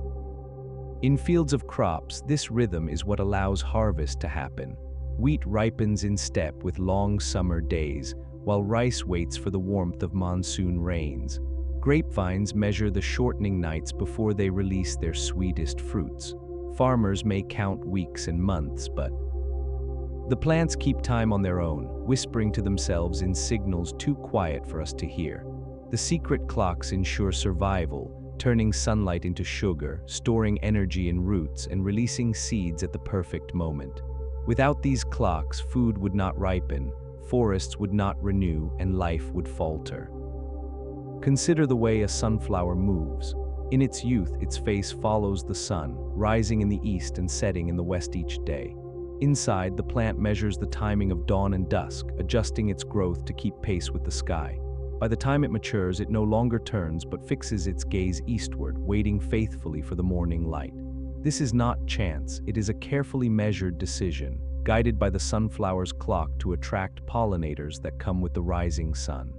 In fields of crops, this rhythm is what allows harvest to happen. Wheat ripens in step with long summer days, while rice waits for the warmth of monsoon rains. Grapevines measure the shortening nights before they release their sweetest fruits. Farmers may count weeks and months, but the plants keep time on their own, whispering to themselves in signals too quiet for us to hear. The secret clocks ensure survival, turning sunlight into sugar, storing energy in roots, and releasing seeds at the perfect moment. Without these clocks, food would not ripen, forests would not renew, and life would falter. Consider the way a sunflower moves. In its youth, its face follows the sun, rising in the east and setting in the west each day. Inside, the plant measures the timing of dawn and dusk, adjusting its growth to keep pace with the sky. By the time it matures, it no longer turns but fixes its gaze eastward, waiting faithfully for the morning light. This is not chance, it is a carefully measured decision, guided by the sunflower's clock to attract pollinators that come with the rising sun.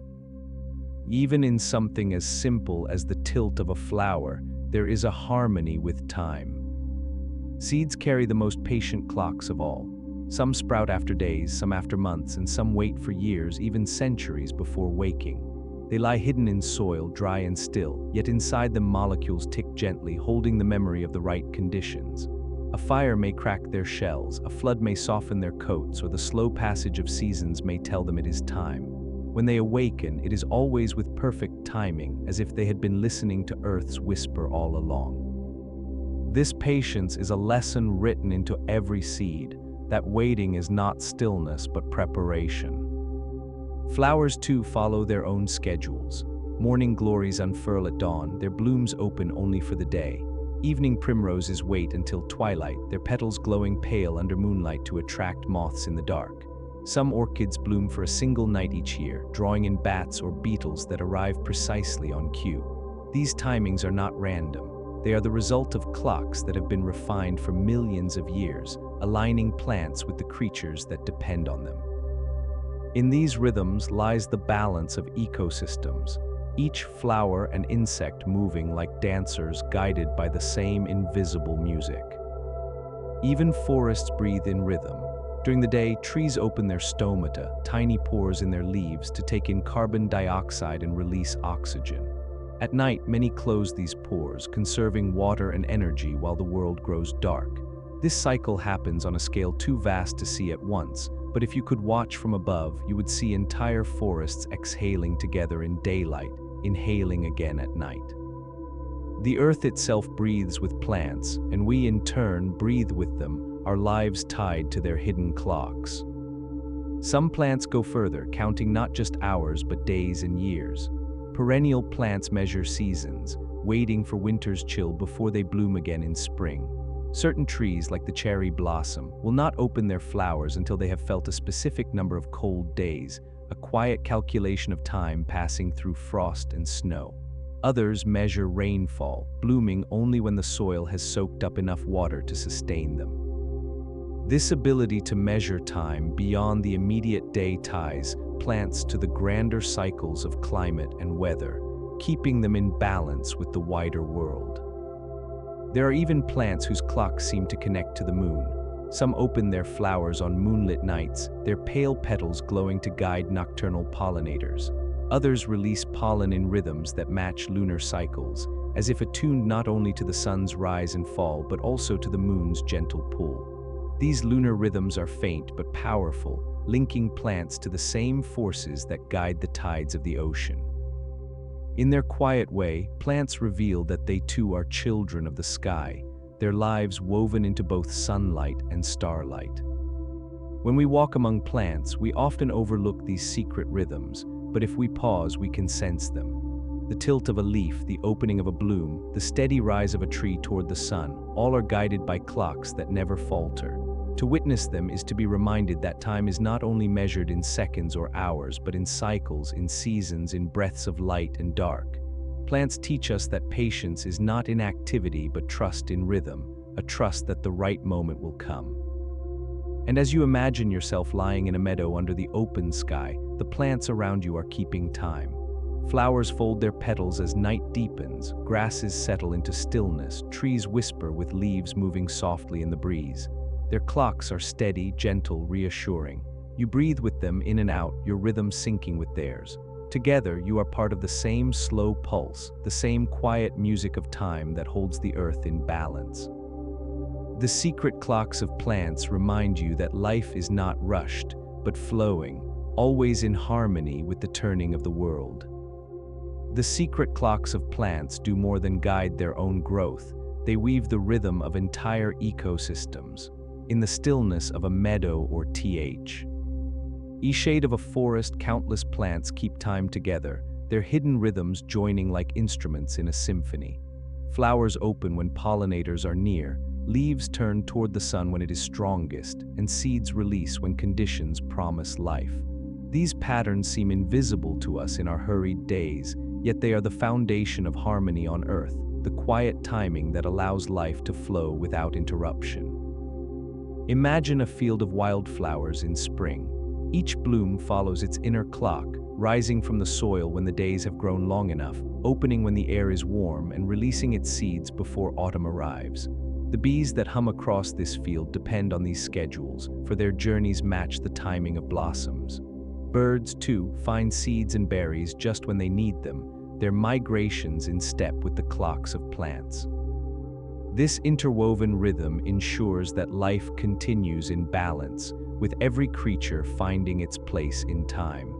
Even in something as simple as the tilt of a flower, there is a harmony with time. Seeds carry the most patient clocks of all. Some sprout after days, some after months, and some wait for years, even centuries before waking. They lie hidden in soil, dry and still, yet inside them molecules tick gently, holding the memory of the right conditions. A fire may crack their shells, a flood may soften their coats, or the slow passage of seasons may tell them it is time. When they awaken, it is always with perfect timing, as if they had been listening to Earth's whisper all along. This patience is a lesson written into every seed, that waiting is not stillness but preparation. Flowers too follow their own schedules. Morning glories unfurl at dawn, their blooms open only for the day. Evening primroses wait until twilight, their petals glowing pale under moonlight to attract moths in the dark. Some orchids bloom for a single night each year, drawing in bats or beetles that arrive precisely on cue. These timings are not random. They are the result of clocks that have been refined for millions of years, aligning plants with the creatures that depend on them. In these rhythms lies the balance of ecosystems, each flower and insect moving like dancers guided by the same invisible music. Even forests breathe in rhythm. During the day, trees open their stomata, tiny pores in their leaves, to take in carbon dioxide and release oxygen. At night, many close these pores, conserving water and energy while the world grows dark. This cycle happens on a scale too vast to see at once, but if you could watch from above, you would see entire forests exhaling together in daylight, inhaling again at night. The earth itself breathes with plants, and we in turn breathe with them, our lives tied to their hidden clocks. Some plants go further, counting not just hours but days and years. Perennial plants measure seasons, waiting for winter's chill before they bloom again in spring. Certain trees, like the cherry blossom, will not open their flowers until they have felt a specific number of cold days, a quiet calculation of time passing through frost and snow. Others measure rainfall, blooming only when the soil has soaked up enough water to sustain them. This ability to measure time beyond the immediate day ties plants to the grander cycles of climate and weather, keeping them in balance with the wider world. There are even plants whose clocks seem to connect to the moon. Some open their flowers on moonlit nights, their pale petals glowing to guide nocturnal pollinators. Others release pollen in rhythms that match lunar cycles, as if attuned not only to the sun's rise and fall but also to the moon's gentle pull. These lunar rhythms are faint but powerful, linking plants to the same forces that guide the tides of the ocean. In their quiet way, plants reveal that they too are children of the sky, their lives woven into both sunlight and starlight. When we walk among plants, we often overlook these secret rhythms, but if we pause, we can sense them. The tilt of a leaf, the opening of a bloom, the steady rise of a tree toward the sun, all are guided by clocks that never falter. To witness them is to be reminded that time is not only measured in seconds or hours, but in cycles, in seasons, in breaths of light and dark. Plants teach us that patience is not inactivity but trust in rhythm, a trust that the right moment will come. And as you imagine yourself lying in a meadow under the open sky, the plants around you are keeping time. Flowers fold their petals as night deepens, grasses settle into stillness, trees whisper with leaves moving softly in the breeze. Their clocks are steady, gentle, reassuring. You breathe with them in and out, your rhythm syncing with theirs. Together, you are part of the same slow pulse, the same quiet music of time that holds the earth in balance. The secret clocks of plants remind you that life is not rushed, but flowing, always in harmony with the turning of the world. The secret clocks of plants do more than guide their own growth. They weave the rhythm of entire ecosystems. In the stillness of a meadow or each shade of a forest, countless plants keep time together, their hidden rhythms joining like instruments in a symphony. Flowers open when pollinators are near, leaves turn toward the sun when it is strongest, and seeds release when conditions promise life. These patterns seem invisible to us in our hurried days, yet they are the foundation of harmony on Earth, the quiet timing that allows life to flow without interruption. Imagine a field of wildflowers in spring. Each bloom follows its inner clock, rising from the soil when the days have grown long enough, opening when the air is warm, and releasing its seeds before autumn arrives. The bees that hum across this field depend on these schedules, for their journeys match the timing of blossoms. Birds, too, find seeds and berries just when they need them, their migrations in step with the clocks of plants. This interwoven rhythm ensures that life continues in balance, with every creature finding its place in time.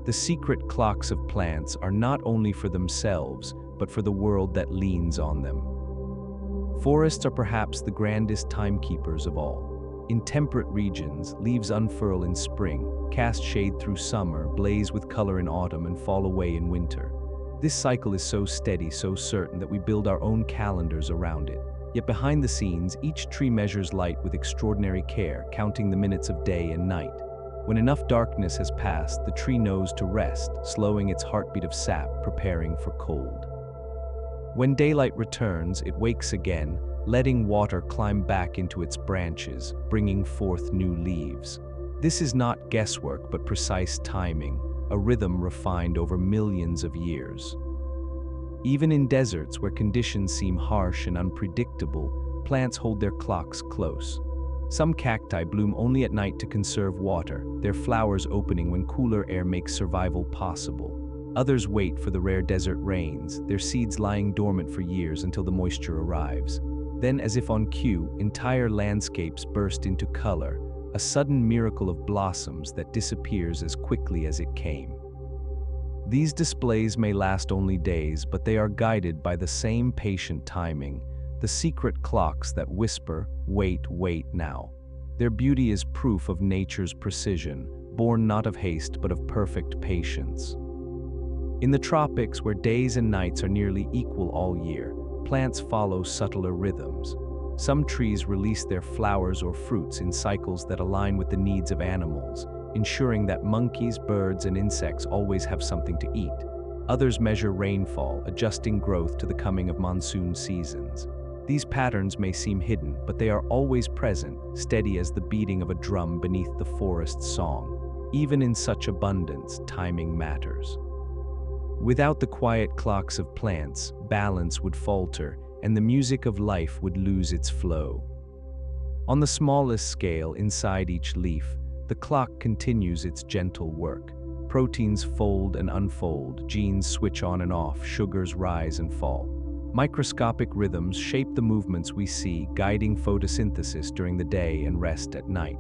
The secret clocks of plants are not only for themselves, but for the world that leans on them. Forests are perhaps the grandest timekeepers of all. In temperate regions, leaves unfurl in spring, cast shade through summer, blaze with color in autumn, and fall away in winter. This cycle is so steady, so certain that we build our own calendars around it. Yet behind the scenes, each tree measures light with extraordinary care, counting the minutes of day and night. When enough darkness has passed, the tree knows to rest, slowing its heartbeat of sap, preparing for cold. When daylight returns, it wakes again, letting water climb back into its branches, bringing forth new leaves. This is not guesswork but precise timing, a rhythm refined over millions of years. Even in deserts where conditions seem harsh and unpredictable, plants hold their clocks close. Some cacti bloom only at night to conserve water, their flowers opening when cooler air makes survival possible. Others wait for the rare desert rains, their seeds lying dormant for years until the moisture arrives. Then, as if on cue, entire landscapes burst into color, a sudden miracle of blossoms that disappears as quickly as it came. These displays may last only days, but they are guided by the same patient timing, the secret clocks that whisper, "Wait, wait now." Their beauty is proof of nature's precision, born not of haste but of perfect patience. In the tropics, where days and nights are nearly equal all year, plants follow subtler rhythms. Some trees release their flowers or fruits in cycles that align with the needs of animals, ensuring that monkeys, birds, and insects always have something to eat. Others measure rainfall, adjusting growth to the coming of monsoon seasons. These patterns may seem hidden, but they are always present, steady as the beating of a drum beneath the forest's song. Even in such abundance, timing matters. Without the quiet clocks of plants, balance would falter, and the music of life would lose its flow. On the smallest scale, inside each leaf, the clock continues its gentle work. Proteins fold and unfold, genes switch on and off, sugars rise and fall. Microscopic rhythms shape the movements we see, guiding photosynthesis during the day and rest at night.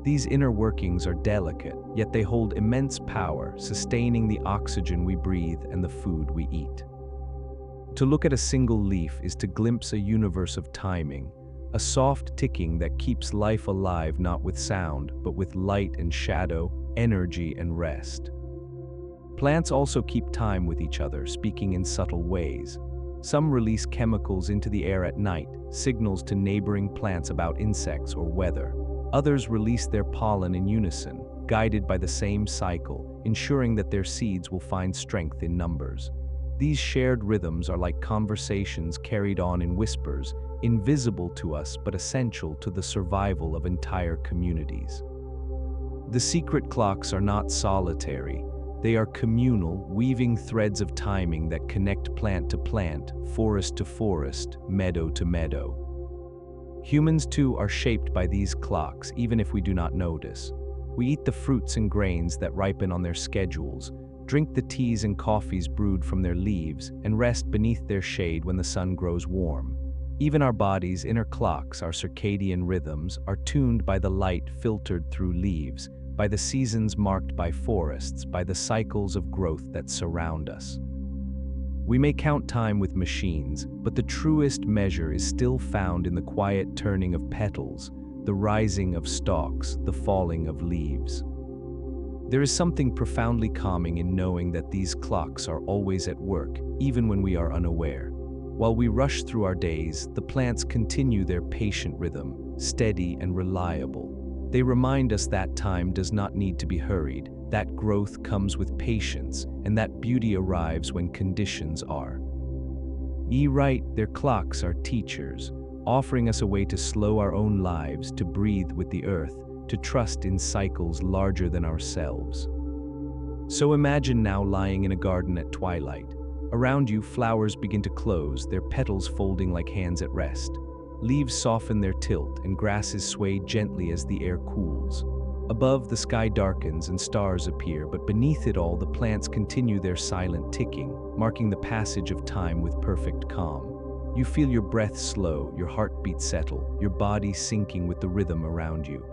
These inner workings are delicate, yet they hold immense power, sustaining the oxygen we breathe and the food we eat. To look at a single leaf is to glimpse a universe of timing, a soft ticking that keeps life alive not with sound, but with light and shadow, energy and rest. Plants also keep time with each other, speaking in subtle ways. Some release chemicals into the air at night, signals to neighboring plants about insects or weather. Others release their pollen in unison, guided by the same cycle, ensuring that their seeds will find strength in numbers. These shared rhythms are like conversations carried on in whispers, invisible to us but essential to the survival of entire communities. The secret clocks are not solitary. They are communal, weaving threads of timing that connect plant to plant, forest to forest, meadow to meadow. Humans too are shaped by these clocks, even if we do not notice. We eat the fruits and grains that ripen on their schedules, drink the teas and coffees brewed from their leaves, and rest beneath their shade when the sun grows warm. Even our body's inner clocks, our circadian rhythms, are tuned by the light filtered through leaves, by the seasons marked by forests, by the cycles of growth that surround us. We may count time with machines, but the truest measure is still found in the quiet turning of petals, the rising of stalks, the falling of leaves. There is something profoundly calming in knowing that these clocks are always at work, even when we are unaware. While we rush through our days, the plants continue their patient rhythm, steady and reliable. They remind us that time does not need to be hurried, that growth comes with patience, and that beauty arrives when conditions are. Right, their clocks are teachers, offering us a way to slow our own lives, to breathe with the earth, to trust in cycles larger than ourselves. So imagine now lying in a garden at twilight. Around you, flowers begin to close, their petals folding like hands at rest. Leaves soften their tilt, and grasses sway gently as the air cools. Above, the sky darkens and stars appear, but beneath it all, the plants continue their silent ticking, marking the passage of time with perfect calm. You feel your breath slow, your heartbeat settle, your body syncing with the rhythm around you.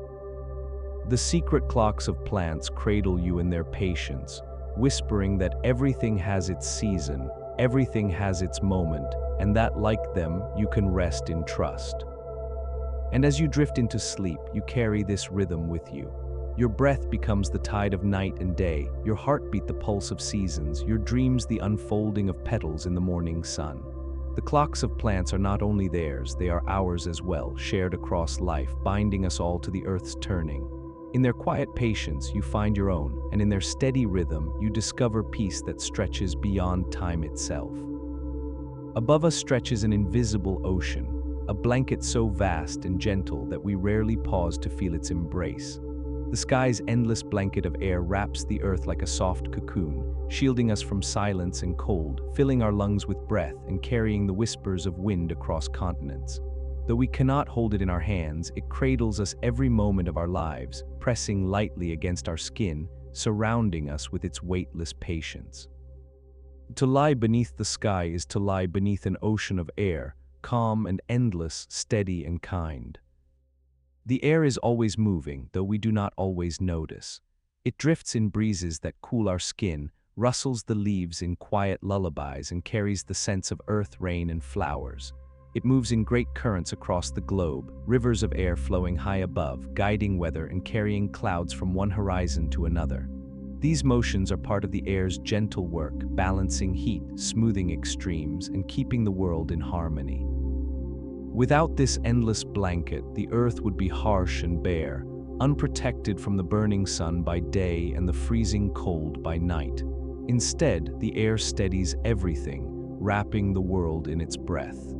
The secret clocks of plants cradle you in their patience, whispering that everything has its season, everything has its moment, and that, like them, you can rest in trust. And as you drift into sleep, you carry this rhythm with you. Your breath becomes the tide of night and day, your heartbeat the pulse of seasons, your dreams the unfolding of petals in the morning sun. The clocks of plants are not only theirs, they are ours as well, shared across life, binding us all to the earth's turning. In their quiet patience, you find your own, and in their steady rhythm, you discover peace that stretches beyond time itself. Above us stretches an invisible ocean, a blanket so vast and gentle that we rarely pause to feel its embrace. The sky's endless blanket of air wraps the earth like a soft cocoon, shielding us from silence and cold, filling our lungs with breath and carrying the whispers of wind across continents. Though we cannot hold it in our hands, it cradles us every moment of our lives, pressing lightly against our skin, surrounding us with its weightless patience. To lie beneath the sky is to lie beneath an ocean of air, calm and endless, steady and kind. The air is always moving, though we do not always notice. It drifts in breezes that cool our skin, rustles the leaves in quiet lullabies, and carries the scents of earth, rain, and flowers. It moves in great currents across the globe, rivers of air flowing high above, guiding weather and carrying clouds from one horizon to another. These motions are part of the air's gentle work, balancing heat, smoothing extremes, and keeping the world in harmony. Without this endless blanket, the earth would be harsh and bare, unprotected from the burning sun by day and the freezing cold by night. Instead, the air steadies everything, wrapping the world in its breath.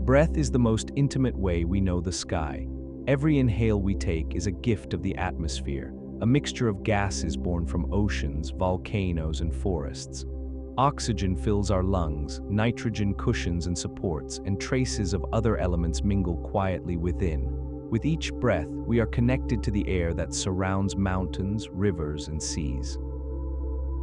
Breath is the most intimate way we know the sky. Every inhale we take is a gift of the atmosphere, a mixture of gases born from oceans, volcanoes, and forests. Oxygen fills our lungs, nitrogen cushions and supports, and traces of other elements mingle quietly within. With each breath, we are connected to the air that surrounds mountains, rivers, and seas.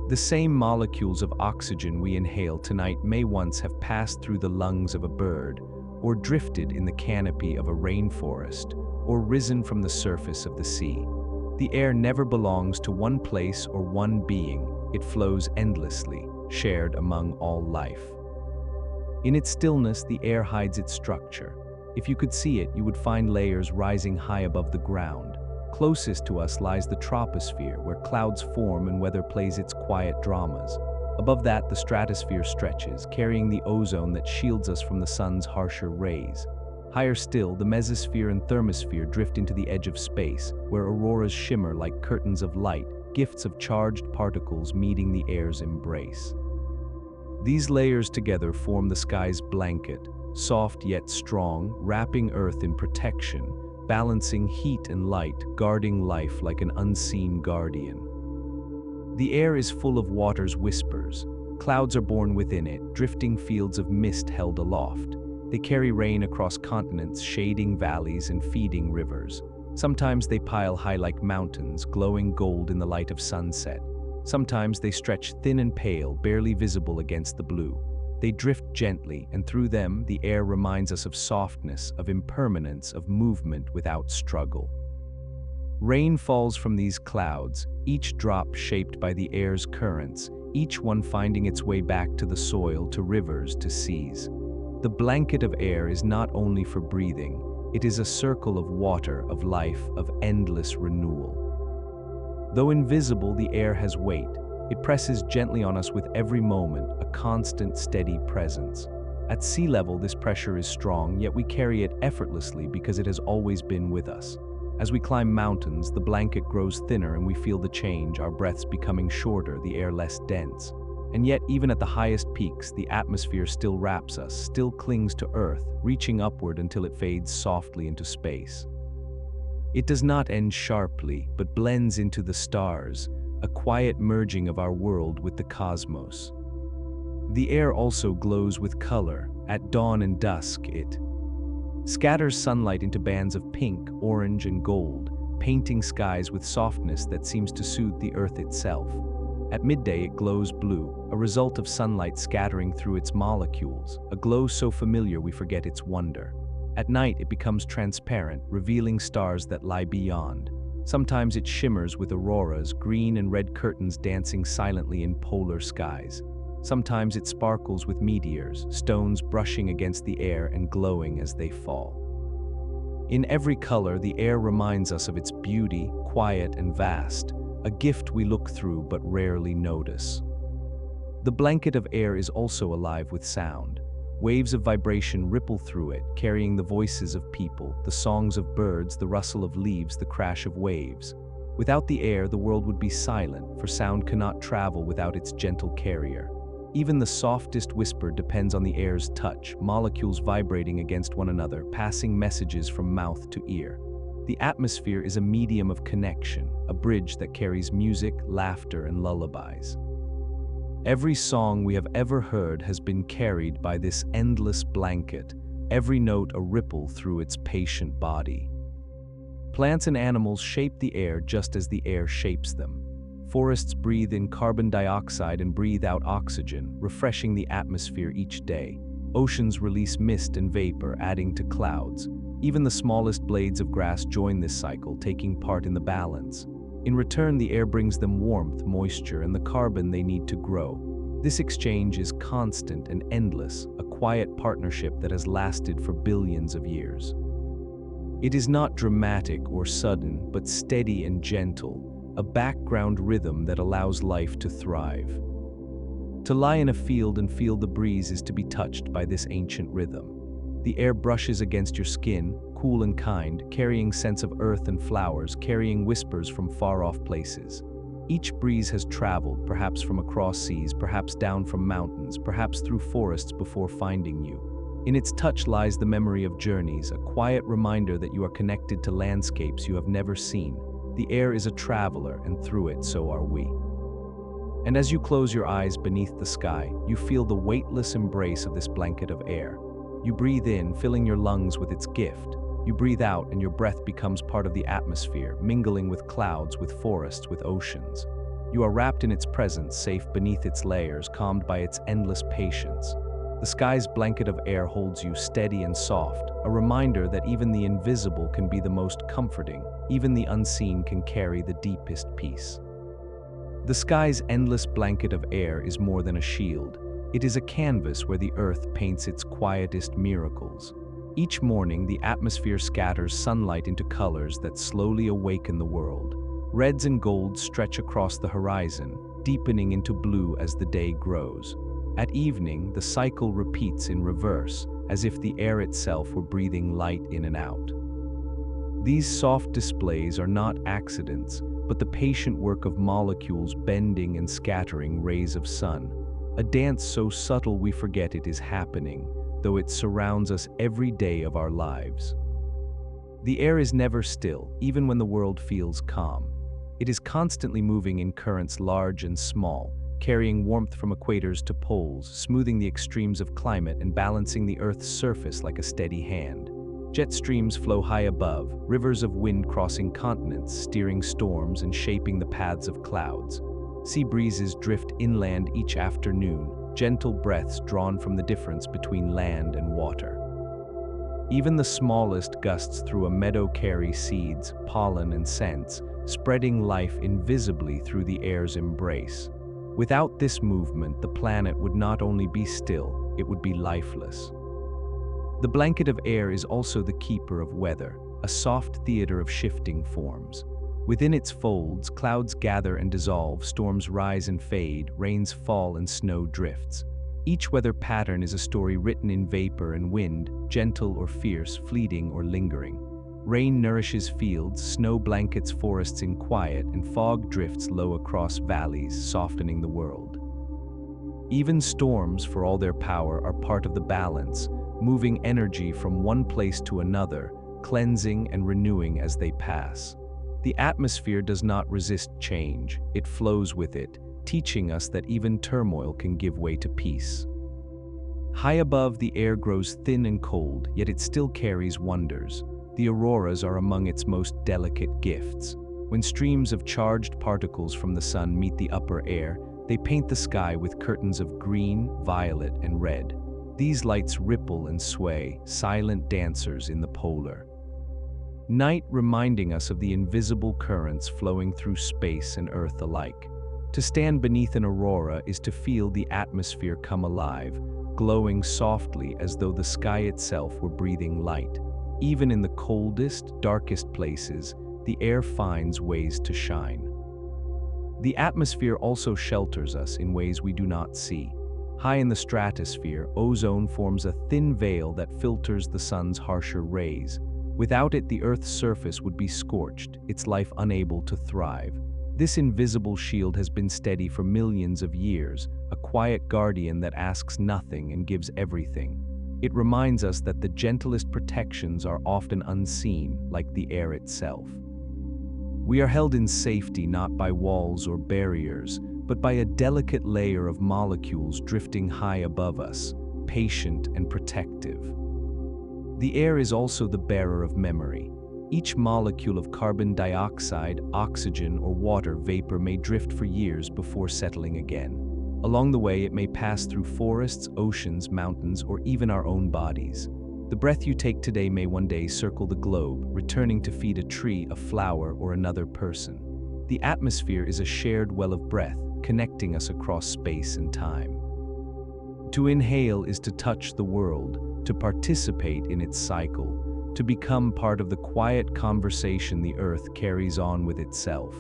The same molecules of oxygen we inhale tonight may once have passed through the lungs of a bird, or drifted in the canopy of a rainforest, or risen from the surface of the sea. The air never belongs to one place or one being. It flows endlessly, shared among all life. In its stillness, the air hides its structure. If you could see it, you would find layers rising high above the ground. Closest to us lies the troposphere, where clouds form and weather plays its quiet dramas. Above that, the stratosphere stretches, carrying the ozone that shields us from the sun's harsher rays. Higher still, the mesosphere and thermosphere drift into the edge of space, where auroras shimmer like curtains of light, gifts of charged particles meeting the air's embrace. These layers together form the sky's blanket, soft yet strong, wrapping Earth in protection, balancing heat and light, guarding life like an unseen guardian. The air is full of water's whispers. Clouds are born within it, drifting fields of mist held aloft. They carry rain across continents, shading valleys and feeding rivers. Sometimes they pile high like mountains, glowing gold in the light of sunset. Sometimes they stretch thin and pale, barely visible against the blue. They drift gently, and through them, the air reminds us of softness, of impermanence, of movement without struggle. Rain falls from these clouds, each drop shaped by the air's currents, each one finding its way back to the soil, to rivers, to seas. The blanket of air is not only for breathing, it is a circle of water, of life, of endless renewal. Though invisible, the air has weight. It presses gently on us with every moment, a constant, steady presence. At sea level, this pressure is strong, yet we carry it effortlessly because it has always been with us. As we climb mountains, the blanket grows thinner and we feel the change, our breaths becoming shorter, the air less dense. And yet, even at the highest peaks, the atmosphere still wraps us, still clings to Earth, reaching upward until it fades softly into space. It does not end sharply, but blends into the stars, a quiet merging of our world with the cosmos. The air also glows with color. At dawn and dusk, it scatters sunlight into bands of pink, orange, and gold, painting skies with softness that seems to soothe the earth itself. At midday, it glows blue, a result of sunlight scattering through its molecules, a glow so familiar we forget its wonder. At night, it becomes transparent, revealing stars that lie beyond. Sometimes it shimmers with auroras, green and red curtains dancing silently in polar skies. Sometimes it sparkles with meteors, stones brushing against the air and glowing as they fall. In every color, the air reminds us of its beauty, quiet and vast, a gift we look through but rarely notice. The blanket of air is also alive with sound. Waves of vibration ripple through it, carrying the voices of people, the songs of birds, the rustle of leaves, the crash of waves. Without the air, the world would be silent, for sound cannot travel without its gentle carrier. Even the softest whisper depends on the air's touch, molecules vibrating against one another, passing messages from mouth to ear. The atmosphere is a medium of connection, a bridge that carries music, laughter, and lullabies. Every song we have ever heard has been carried by this endless blanket, every note a ripple through its patient body. Plants and animals shape the air just as the air shapes them. Forests breathe in carbon dioxide and breathe out oxygen, refreshing the atmosphere each day. Oceans release mist and vapor, adding to clouds. Even the smallest blades of grass join this cycle, taking part in the balance. In return, the air brings them warmth, moisture, and the carbon they need to grow. This exchange is constant and endless, a quiet partnership that has lasted for billions of years. It is not dramatic or sudden, but steady and gentle, a background rhythm that allows life to thrive. To lie in a field and feel the breeze is to be touched by this ancient rhythm. The air brushes against your skin, cool and kind, carrying scents of earth and flowers, carrying whispers from far-off places. Each breeze has traveled, perhaps from across seas, perhaps down from mountains, perhaps through forests before finding you. In its touch lies the memory of journeys, a quiet reminder that you are connected to landscapes you have never seen. The air is a traveler, and through it, so are we. And as you close your eyes beneath the sky, you feel the weightless embrace of this blanket of air. You breathe in, filling your lungs with its gift. You breathe out, and your breath becomes part of the atmosphere, mingling with clouds, with forests, with oceans. You are wrapped in its presence, safe beneath its layers, calmed by its endless patience. The sky's blanket of air holds you steady and soft, a reminder that even the invisible can be the most comforting, even the unseen can carry the deepest peace. The sky's endless blanket of air is more than a shield. It is a canvas where the earth paints its quietest miracles. Each morning, the atmosphere scatters sunlight into colors that slowly awaken the world. Reds and golds stretch across the horizon, deepening into blue as the day grows. At evening, the cycle repeats in reverse, as if the air itself were breathing light in and out. These soft displays are not accidents, but the patient work of molecules bending and scattering rays of sun. A dance so subtle we forget it is happening, though it surrounds us every day of our lives. The air is never still, even when the world feels calm. It is constantly moving in currents large and small, carrying warmth from equators to poles, smoothing the extremes of climate and balancing the Earth's surface like a steady hand. Jet streams flow high above, rivers of wind crossing continents, steering storms and shaping the paths of clouds. Sea breezes drift inland each afternoon, gentle breaths drawn from the difference between land and water. Even the smallest gusts through a meadow carry seeds, pollen, and scents, spreading life invisibly through the air's embrace. Without this movement, the planet would not only be still, it would be lifeless. The blanket of air is also the keeper of weather, a soft theater of shifting forms. Within its folds, clouds gather and dissolve, storms rise and fade, rains fall and snow drifts. Each weather pattern is a story written in vapor and wind, gentle or fierce, fleeting or lingering. Rain nourishes fields, snow blankets forests in quiet, and fog drifts low across valleys, softening the world. Even storms, for all their power, are part of the balance, moving energy from one place to another, cleansing and renewing as they pass. The atmosphere does not resist change, it flows with it, teaching us that even turmoil can give way to peace. High above, the air grows thin and cold, yet it still carries wonders. The auroras are among its most delicate gifts. When streams of charged particles from the sun meet the upper air, they paint the sky with curtains of green, violet, and red. These lights ripple and sway, silent dancers in the polar night, reminding us of the invisible currents flowing through space and earth alike. To stand beneath an aurora is to feel the atmosphere come alive, glowing softly as though the sky itself were breathing light. Even in the coldest, darkest places, the air finds ways to shine. The atmosphere also shelters us in ways we do not see. High in the stratosphere, ozone forms a thin veil that filters the sun's harsher rays. Without it, the Earth's surface would be scorched, its life unable to thrive. This invisible shield has been steady for millions of years, a quiet guardian that asks nothing and gives everything. It reminds us that the gentlest protections are often unseen, like the air itself. We are held in safety not by walls or barriers, but by a delicate layer of molecules drifting high above us, patient and protective. The air is also the bearer of memory. Each molecule of carbon dioxide, oxygen, or water vapor may drift for years before settling again. Along the way, it may pass through forests, oceans, mountains, or even our own bodies. The breath you take today may one day circle the globe, returning to feed a tree, a flower, or another person. The atmosphere is a shared well of breath, connecting us across space and time. To inhale is to touch the world, to participate in its cycle, to become part of the quiet conversation the earth carries on with itself.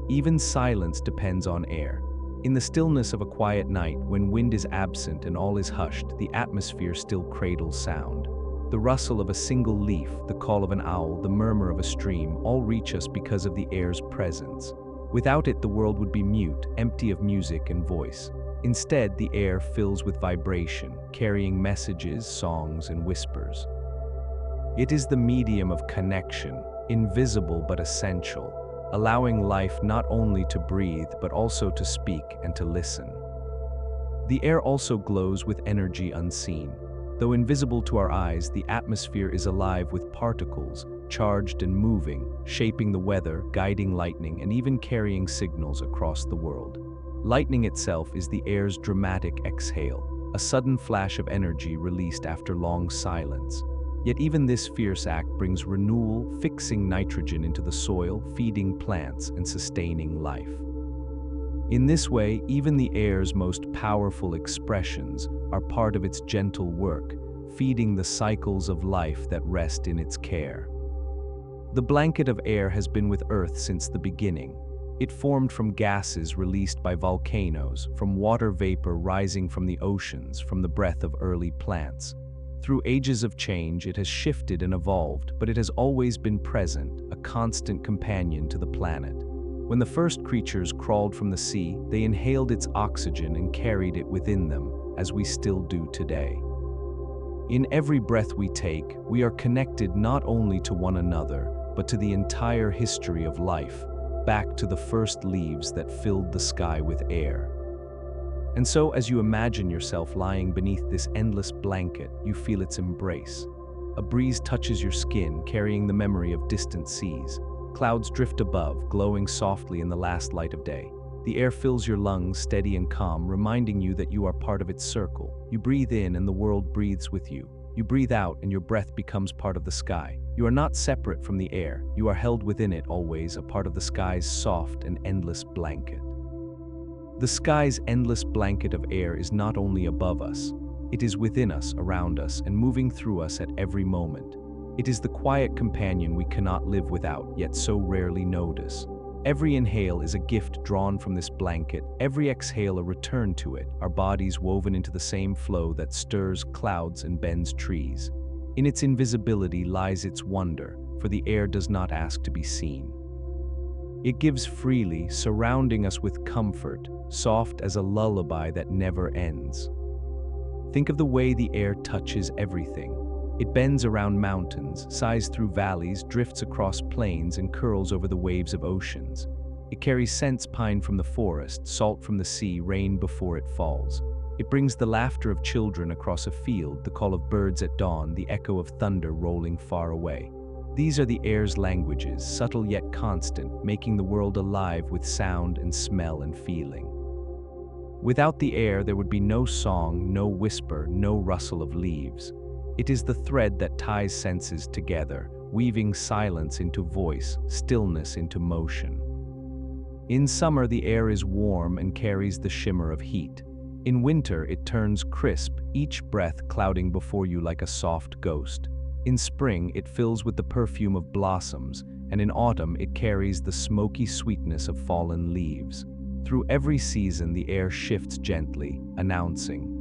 Even silence depends on air. In the stillness of a quiet night, when wind is absent and all is hushed, the atmosphere still cradles sound. The rustle of a single leaf, the call of an owl, the murmur of a stream, all reach us because of the air's presence. Without it, the world would be mute, empty of music and voice. Instead, the air fills with vibration, carrying messages, songs, and whispers. It is the medium of connection, invisible but essential, allowing life not only to breathe but also to speak and to listen. The air also glows with energy unseen. Though invisible to our eyes, the atmosphere is alive with particles, charged and moving, shaping the weather, guiding lightning, and even carrying signals across the world. Lightning itself is the air's dramatic exhale, a sudden flash of energy released after long silence. Yet even this fierce act brings renewal, fixing nitrogen into the soil, feeding plants, and sustaining life. In this way, even the air's most powerful expressions are part of its gentle work, feeding the cycles of life that rest in its care. The blanket of air has been with Earth since the beginning. It formed from gases released by volcanoes, from water vapor rising from the oceans, from the breath of early plants. Through ages of change, it has shifted and evolved, but it has always been present, a constant companion to the planet. When the first creatures crawled from the sea, they inhaled its oxygen and carried it within them, as we still do today. In every breath we take, we are connected not only to one another, but to the entire history of life, back to the first leaves that filled the sky with air. And so, as you imagine yourself lying beneath this endless blanket, you feel its embrace. A breeze touches your skin, carrying the memory of distant seas. Clouds drift above, glowing softly in the last light of day. The air fills your lungs, steady and calm, reminding you that you are part of its circle. You breathe in and the world breathes with you. You breathe out and your breath becomes part of the sky. You are not separate from the air. You are held within it always, a part of the sky's soft and endless blanket. The sky's endless blanket of air is not only above us, it is within us, around us, and moving through us at every moment. It is the quiet companion we cannot live without, yet so rarely notice. Every inhale is a gift drawn from this blanket, every exhale a return to it, our bodies woven into the same flow that stirs clouds and bends trees. In its invisibility lies its wonder, for the air does not ask to be seen. It gives freely, surrounding us with comfort, soft as a lullaby that never ends. Think of the way the air touches everything. It bends around mountains, sighs through valleys, drifts across plains, and curls over the waves of oceans. It carries scents, pine from the forest, salt from the sea, rain before it falls. It brings the laughter of children across a field, the call of birds at dawn, the echo of thunder rolling far away. These are the air's languages, subtle yet constant, making the world alive with sound and smell and feeling. Without the air, there would be no song, no whisper, no rustle of leaves. It is the thread that ties senses together, weaving silence into voice, stillness into motion. In summer, the air is warm and carries the shimmer of heat. In winter, it turns crisp, each breath clouding before you like a soft ghost. In spring, it fills with the perfume of blossoms, and in autumn, it carries the smoky sweetness of fallen leaves. Through every season, the air shifts gently, announcing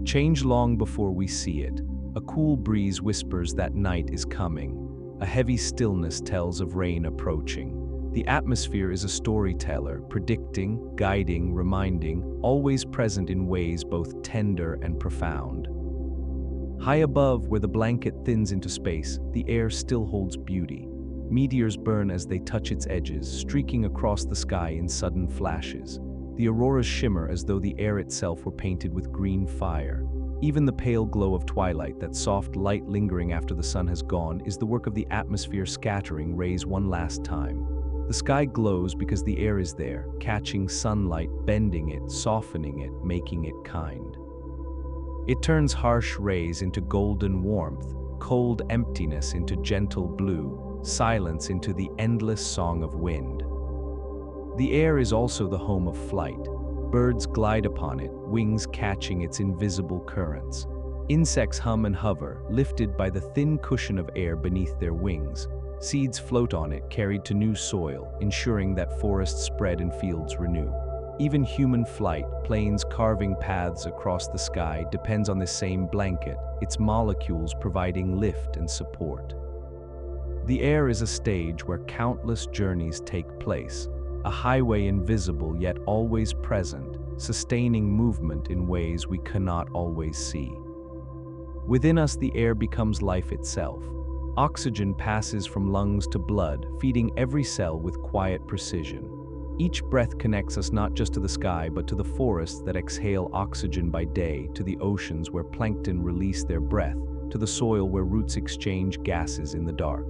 change long before we see it. A cool breeze whispers that night is coming. A heavy stillness tells of rain approaching. The atmosphere is a storyteller, predicting, guiding, reminding, always present in ways both tender and profound. High above, where the blanket thins into space, the air still holds beauty. Meteors burn as they touch its edges, streaking across the sky in sudden flashes. The auroras shimmer as though the air itself were painted with green fire. Even the pale glow of twilight, that soft light lingering after the sun has gone, is the work of the atmosphere scattering rays one last time. The sky glows because the air is there, catching sunlight, bending it, softening it, making it kind. It turns harsh rays into golden warmth, cold emptiness into gentle blue, silence into the endless song of wind. The air is also the home of flight. Birds glide upon it, wings catching its invisible currents. Insects hum and hover, lifted by the thin cushion of air beneath their wings. Seeds float on it, carried to new soil, ensuring that forests spread and fields renew. Even human flight, planes carving paths across the sky, depends on this same blanket, its molecules providing lift and support. The air is a stage where countless journeys take place, a highway invisible yet always present, sustaining movement in ways we cannot always see. Within us, the air becomes life itself. Oxygen passes from lungs to blood, feeding every cell with quiet precision. Each breath connects us not just to the sky, but to the forests that exhale oxygen by day, to the oceans where plankton release their breath, to the soil where roots exchange gases in the dark.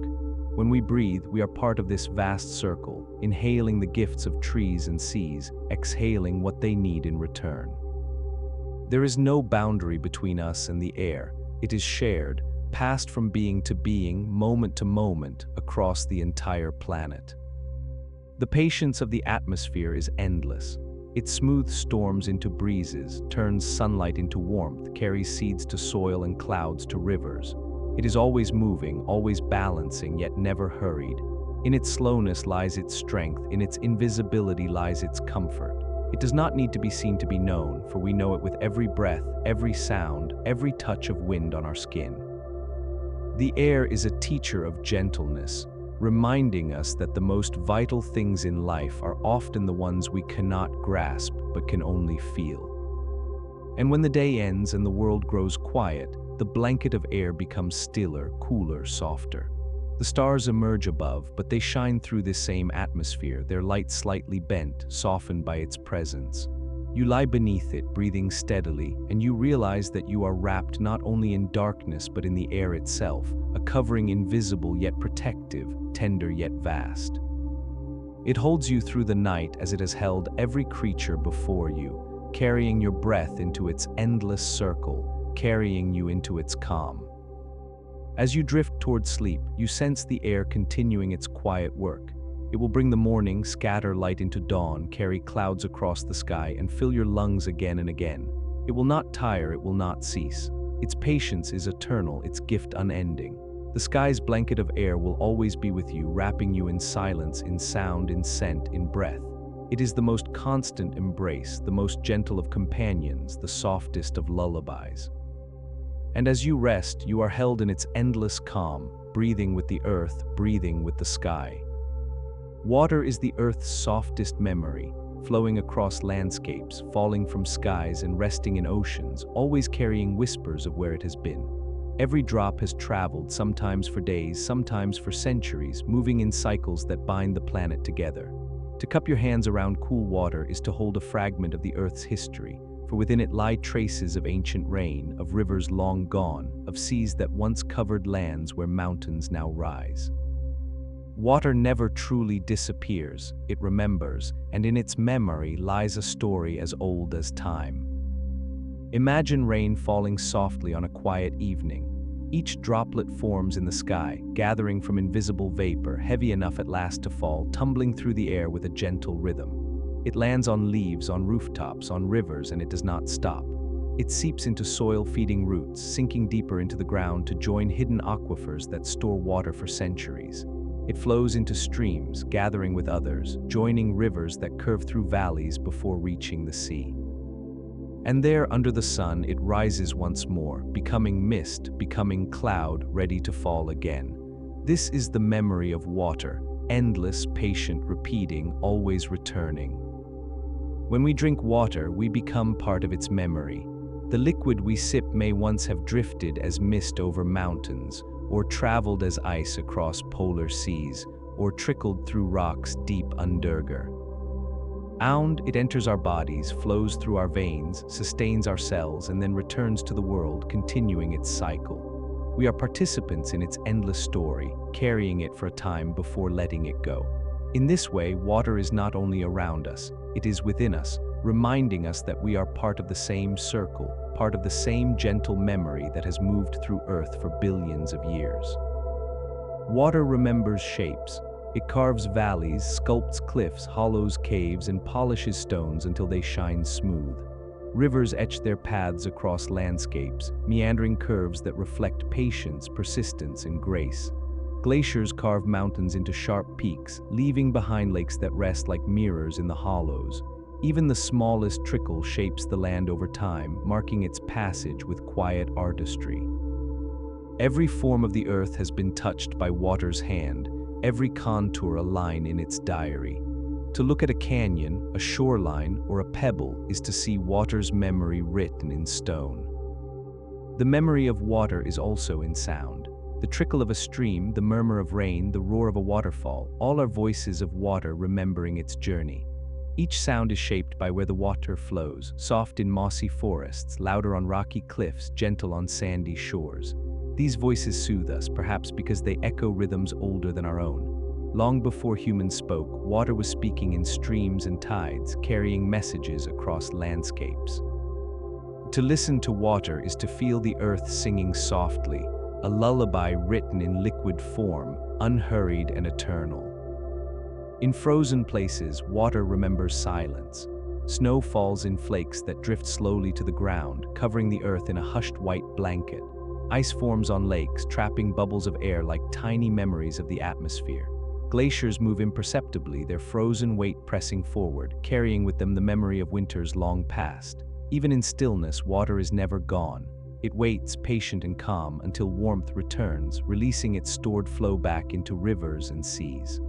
When we breathe, we are part of this vast circle, inhaling the gifts of trees and seas, exhaling what they need in return. There is no boundary between us and the air. It is shared, passed from being to being, moment to moment, across the entire planet. The patience of the atmosphere is endless. It smooths storms into breezes, turns sunlight into warmth, carries seeds to soil and clouds to rivers. It is always moving, always balancing, yet never hurried. In its slowness lies its strength, in its invisibility lies its comfort. It does not need to be seen to be known, for we know it with every breath, every sound, every touch of wind on our skin. The air is a teacher of gentleness, reminding us that the most vital things in life are often the ones we cannot grasp but can only feel. And when the day ends and the world grows quiet, the blanket of air becomes stiller, cooler, softer. The stars emerge above, but they shine through this same atmosphere, their light slightly bent, softened by its presence. You lie beneath it, breathing steadily, and you realize that you are wrapped not only in darkness but in the air itself, a covering invisible yet protective, tender yet vast. It holds you through the night as it has held every creature before you, carrying your breath into its endless circle, carrying you into its calm. As you drift toward sleep, you sense the air continuing its quiet work. It will bring the morning, scatter light into dawn, carry clouds across the sky, and fill your lungs again and again. It will not tire, it will not cease. Its patience is eternal, its gift unending. The sky's blanket of air will always be with you, wrapping you in silence, in sound, in scent, in breath. It is the most constant embrace, the most gentle of companions, the softest of lullabies. And as you rest, you are held in its endless calm, breathing with the earth, breathing with the sky. Water is the earth's softest memory, flowing across landscapes, falling from skies and resting in oceans, always carrying whispers of where it has been. Every drop has traveled, sometimes for days, sometimes for centuries, moving in cycles that bind the planet together. To cup your hands around cool water is to hold a fragment of the earth's history, for within it lie traces of ancient rain, of rivers long gone, of seas that once covered lands where mountains now rise. Water never truly disappears, it remembers, and in its memory lies a story as old as time. Imagine rain falling softly on a quiet evening. Each droplet forms in the sky, gathering from invisible vapor, heavy enough at last to fall, tumbling through the air with a gentle rhythm. It lands on leaves, on rooftops, on rivers, and it does not stop. It seeps into soil-feeding roots, sinking deeper into the ground to join hidden aquifers that store water for centuries. It flows into streams, gathering with others, joining rivers that curve through valleys before reaching the sea. And there, under the sun, it rises once more, becoming mist, becoming cloud, ready to fall again. This is the memory of water, endless, patient, repeating, always returning. When we drink water, we become part of its memory. The liquid we sip may once have drifted as mist over mountains, or traveled as ice across polar seas, or trickled through rocks deep underground. It enters our bodies, flows through our veins, sustains our cells, and then returns to the world, continuing its cycle. We are participants in its endless story, carrying it for a time before letting it go. In this way, water is not only around us, it is within us, reminding us that we are part of the same circle, part of the same gentle memory that has moved through Earth for billions of years. Water remembers shapes. It carves valleys, sculpts cliffs, hollows caves, and polishes stones until they shine smooth. Rivers etch their paths across landscapes, meandering curves that reflect patience, persistence, and grace. Glaciers carve mountains into sharp peaks, leaving behind lakes that rest like mirrors in the hollows. Even the smallest trickle shapes the land over time, marking its passage with quiet artistry. Every form of the earth has been touched by water's hand, every contour a line in its diary. To look at a canyon, a shoreline, or a pebble is to see water's memory written in stone. The memory of water is also in sound. The trickle of a stream, the murmur of rain, the roar of a waterfall, all are voices of water remembering its journey. Each sound is shaped by where the water flows, soft in mossy forests, louder on rocky cliffs, gentle on sandy shores. These voices soothe us, perhaps because they echo rhythms older than our own. Long before humans spoke, water was speaking in streams and tides, carrying messages across landscapes. To listen to water is to feel the earth singing softly, a lullaby written in liquid form, unhurried and eternal. In frozen places, water remembers silence. Snow falls in flakes that drift slowly to the ground, covering the earth in a hushed white blanket. Ice forms on lakes, trapping bubbles of air like tiny memories of the atmosphere. Glaciers move imperceptibly, their frozen weight pressing forward, carrying with them the memory of winters long past. Even in stillness, water is never gone. It waits, patient and calm, until warmth returns, releasing its stored flow back into rivers and seas.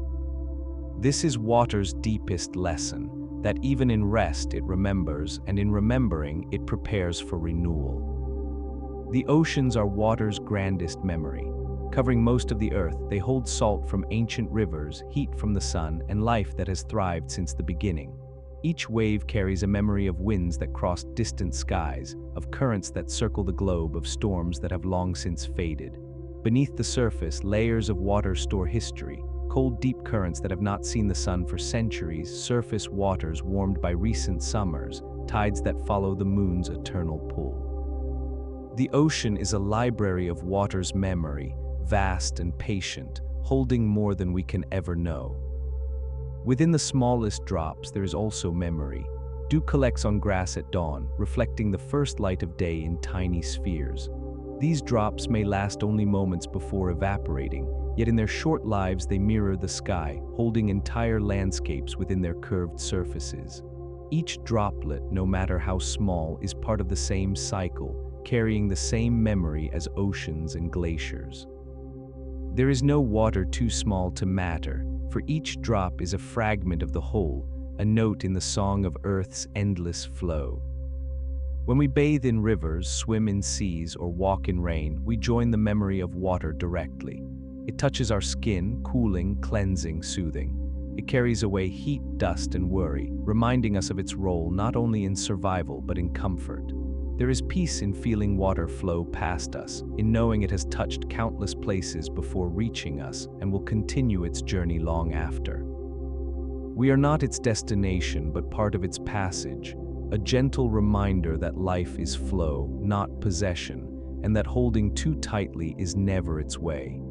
This is water's deepest lesson, that even in rest it remembers, and in remembering it prepares for renewal. The oceans are water's grandest memory. Covering most of the earth, they hold salt from ancient rivers, heat from the sun, and life that has thrived since the beginning. Each wave carries a memory of winds that crossed distant skies, of currents that circle the globe, of storms that have long since faded. Beneath the surface, layers of water store history, cold deep currents that have not seen the sun for centuries, surface waters warmed by recent summers, tides that follow the moon's eternal pull. The ocean is a library of water's memory, vast and patient, holding more than we can ever know. Within the smallest drops, there is also memory. Dew collects on grass at dawn, reflecting the first light of day in tiny spheres. These drops may last only moments before evaporating, yet in their short lives they mirror the sky, holding entire landscapes within their curved surfaces. Each droplet, no matter how small, is part of the same cycle, carrying the same memory as oceans and glaciers. There is no water too small to matter, for each drop is a fragment of the whole, a note in the song of Earth's endless flow. When we bathe in rivers, swim in seas, or walk in rain, we join the memory of water directly. It touches our skin, cooling, cleansing, soothing. It carries away heat, dust, and worry, reminding us of its role not only in survival but in comfort. There is peace in feeling water flow past us, in knowing it has touched countless places before reaching us and will continue its journey long after. We are not its destination but part of its passage, a gentle reminder that life is flow, not possession, and that holding too tightly is never its way.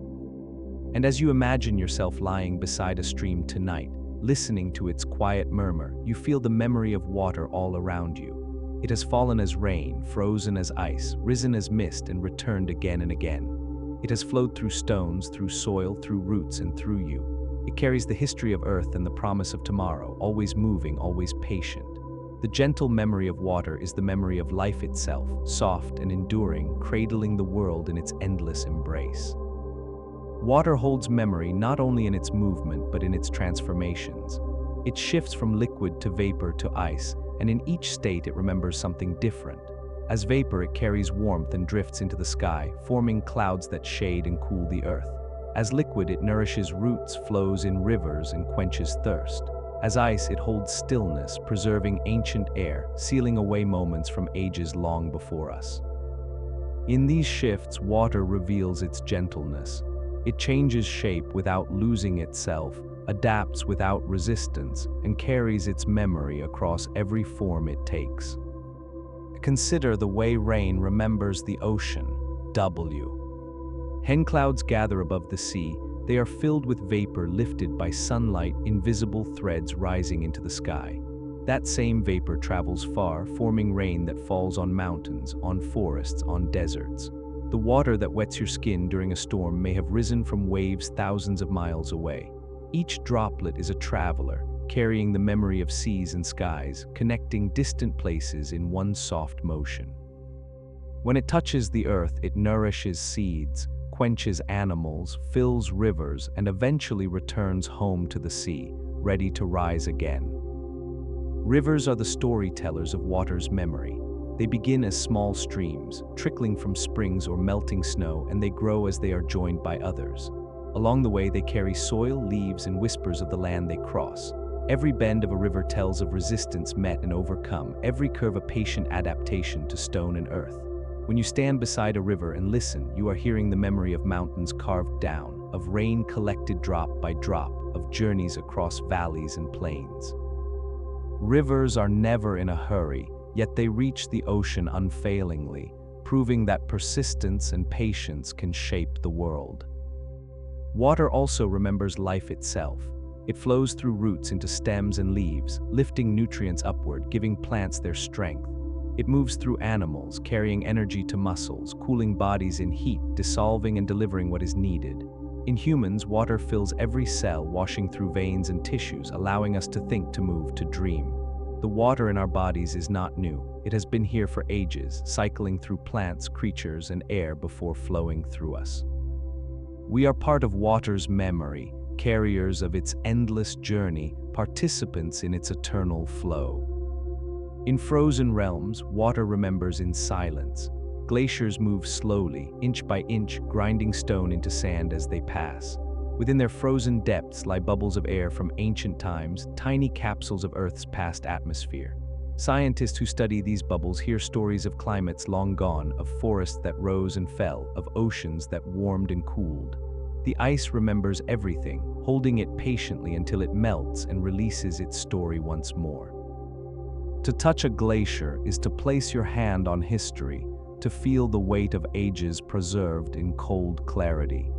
And as you imagine yourself lying beside a stream tonight, listening to its quiet murmur, you feel the memory of water all around you. It has fallen as rain, frozen as ice, risen as mist, and returned again and again. It has flowed through stones, through soil, through roots, and through you. It carries the history of Earth and the promise of tomorrow, always moving, always patient. The gentle memory of water is the memory of life itself, soft and enduring, cradling the world in its endless embrace. Water holds memory not only in its movement but in its transformations. It shifts from liquid to vapor to ice, and in each state it remembers something different. As vapor, it carries warmth and drifts into the sky, forming clouds that shade and cool the earth. As liquid, it nourishes roots, flows in rivers, and quenches thirst. As ice, it holds stillness, preserving ancient air, sealing away moments from ages long before us. In these shifts, water reveals its gentleness. It changes shape without losing itself, adapts without resistance, and carries its memory across every form it takes. Consider the way rain remembers the ocean. W. Hen clouds gather above the sea. They are filled with vapor lifted by sunlight, invisible threads rising into the sky. That same vapor travels far, forming rain that falls on mountains, on forests, on deserts. The water that wets your skin during a storm may have risen from waves thousands of miles away. Each droplet is a traveler, carrying the memory of seas and skies, connecting distant places in one soft motion. When it touches the earth, it nourishes seeds, quenches animals, fills rivers, and eventually returns home to the sea, ready to rise again. Rivers are the storytellers of water's memory. They begin as small streams, trickling from springs or melting snow, and they grow as they are joined by others. Along the way, they carry soil, leaves, and whispers of the land they cross. Every bend of a river tells of resistance met and overcome, every curve a patient adaptation to stone and earth. When you stand beside a river and listen, you are hearing the memory of mountains carved down, of rain collected drop by drop, of journeys across valleys and plains. Rivers are never in a hurry, yet they reach the ocean unfailingly, proving that persistence and patience can shape the world. Water also remembers life itself. It flows through roots into stems and leaves, lifting nutrients upward, giving plants their strength. It moves through animals, carrying energy to muscles, cooling bodies in heat, dissolving and delivering what is needed. In humans, water fills every cell, washing through veins and tissues, allowing us to think, to move, to dream. The water in our bodies is not new. It has been here for ages, cycling through plants, creatures, and air before flowing through us. We are part of water's memory, carriers of its endless journey, participants in its eternal flow. In frozen realms, water remembers in silence. Glaciers move slowly, inch by inch, grinding stone into sand as they pass. Within their frozen depths lie bubbles of air from ancient times, tiny capsules of Earth's past atmosphere. Scientists who study these bubbles hear stories of climates long gone, of forests that rose and fell, of oceans that warmed and cooled. The ice remembers everything, holding it patiently until it melts and releases its story once more. To touch a glacier is to place your hand on history, to feel the weight of ages preserved in cold clarity.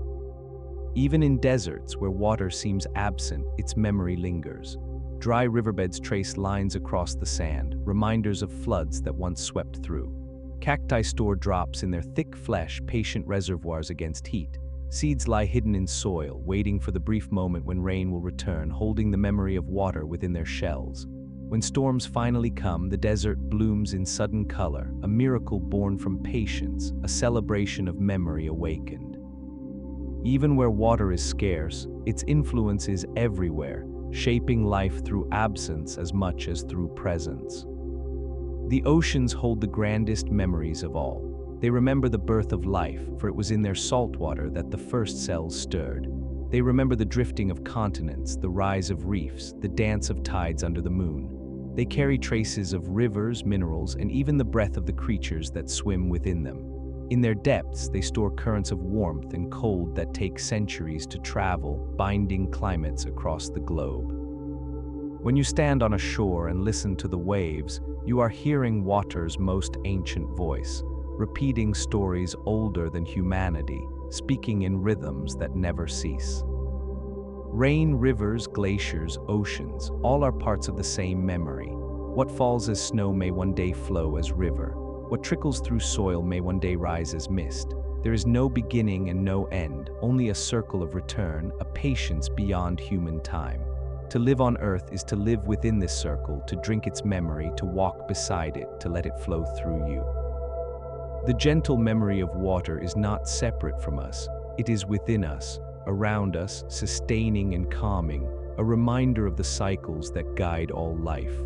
Even in deserts where water seems absent, its memory lingers. Dry riverbeds trace lines across the sand, reminders of floods that once swept through. Cacti store drops in their thick flesh, patient reservoirs against heat. Seeds lie hidden in soil, waiting for the brief moment when rain will return, holding the memory of water within their shells. When storms finally come, the desert blooms in sudden color, a miracle born from patience, a celebration of memory awakened. Even where water is scarce, its influence is everywhere, shaping life through absence as much as through presence. The oceans hold the grandest memories of all. They remember the birth of life, for it was in their salt water that the first cells stirred. They remember the drifting of continents, the rise of reefs, the dance of tides under the moon. They carry traces of rivers, minerals, and even the breath of the creatures that swim within them. In their depths, they store currents of warmth and cold that take centuries to travel, binding climates across the globe. When you stand on a shore and listen to the waves, you are hearing water's most ancient voice, repeating stories older than humanity, speaking in rhythms that never cease. Rain, rivers, glaciers, oceans, all are parts of the same memory. What falls as snow may one day flow as river. What trickles through soil may one day rise as mist. There is no beginning and no end, only a circle of return, a patience beyond human time. To live on earth is to live within this circle, to drink its memory, to walk beside it, to let it flow through you. The gentle memory of water is not separate from us, it is within us, around us, sustaining and calming, a reminder of the cycles that guide all life.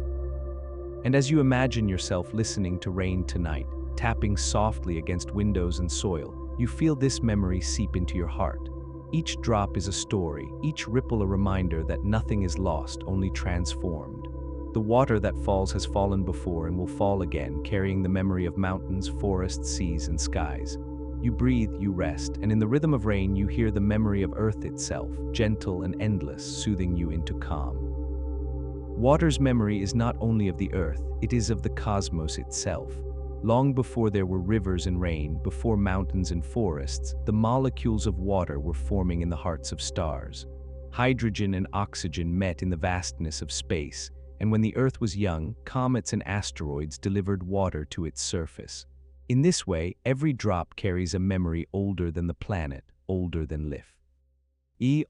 And as you imagine yourself listening to rain tonight, tapping softly against windows and soil, you feel this memory seep into your heart. Each drop is a story, each ripple a reminder that nothing is lost, only transformed. The water that falls has fallen before and will fall again, carrying the memory of mountains, forests, seas, and skies. You breathe, you rest, and in the rhythm of rain you hear the memory of earth itself, gentle and endless, soothing you into calm. Water's memory is not only of the earth, it is of the cosmos itself. Long before there were rivers and rain, before mountains and forests, the molecules of water were forming in the hearts of stars. Hydrogen and oxygen met in the vastness of space, and when the Earth was young, comets and asteroids delivered water to its surface. In this way, every drop carries a memory older than the planet, older than life.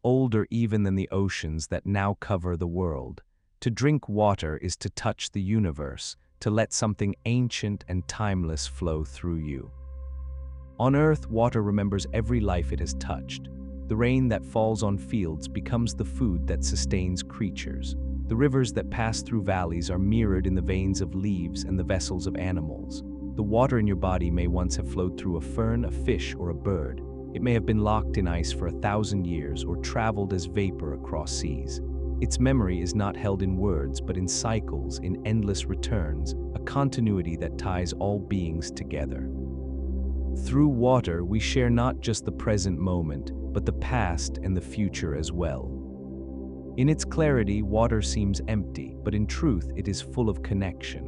Older even than the oceans that now cover the world. To drink water is to touch the universe, to let something ancient and timeless flow through you. On Earth, water remembers every life it has touched. The rain that falls on fields becomes the food that sustains creatures. The rivers that pass through valleys are mirrored in the veins of leaves and the vessels of animals. The water in your body may once have flowed through a fern, a fish, or a bird. It may have been locked in ice for 1,000 years or traveled as vapor across seas. Its memory is not held in words, but in cycles, in endless returns, a continuity that ties all beings together. Through water, we share not just the present moment, but the past and the future as well. In its clarity, water seems empty, but in truth, it is full of connection.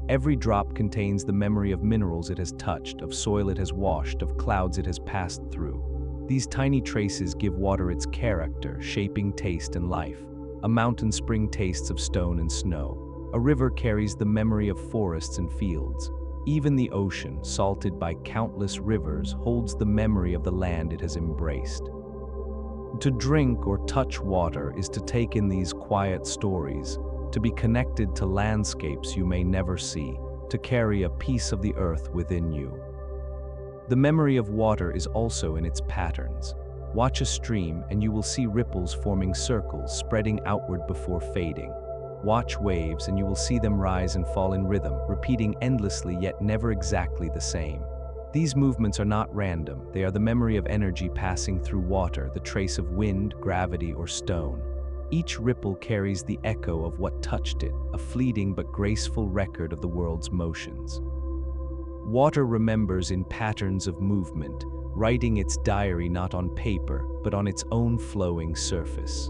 Every drop contains the memory of minerals it has touched, of soil it has washed, of clouds it has passed through. These tiny traces give water its character, shaping taste and life. A mountain spring tastes of stone and snow. A river carries the memory of forests and fields. Even the ocean, salted by countless rivers, holds the memory of the land it has embraced. To drink or touch water is to take in these quiet stories, to be connected to landscapes you may never see, to carry a piece of the earth within you. The memory of water is also in its patterns. Watch a stream and you will see ripples forming circles, spreading outward before fading. Watch waves and you will see them rise and fall in rhythm, repeating endlessly yet never exactly the same. These movements are not random, they are the memory of energy passing through water, the trace of wind, gravity, or stone. Each ripple carries the echo of what touched it, a fleeting but graceful record of the world's motions. Water remembers in patterns of movement, writing its diary not on paper, but on its own flowing surface.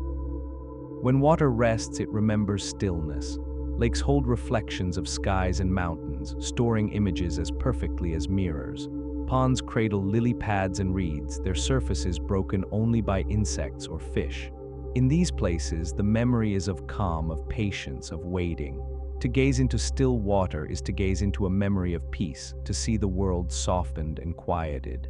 When water rests, it remembers stillness. Lakes hold reflections of skies and mountains, storing images as perfectly as mirrors. Ponds cradle lily pads and reeds, their surfaces broken only by insects or fish. In these places, the memory is of calm, of patience, of waiting. To gaze into still water is to gaze into a memory of peace, to see the world softened and quieted.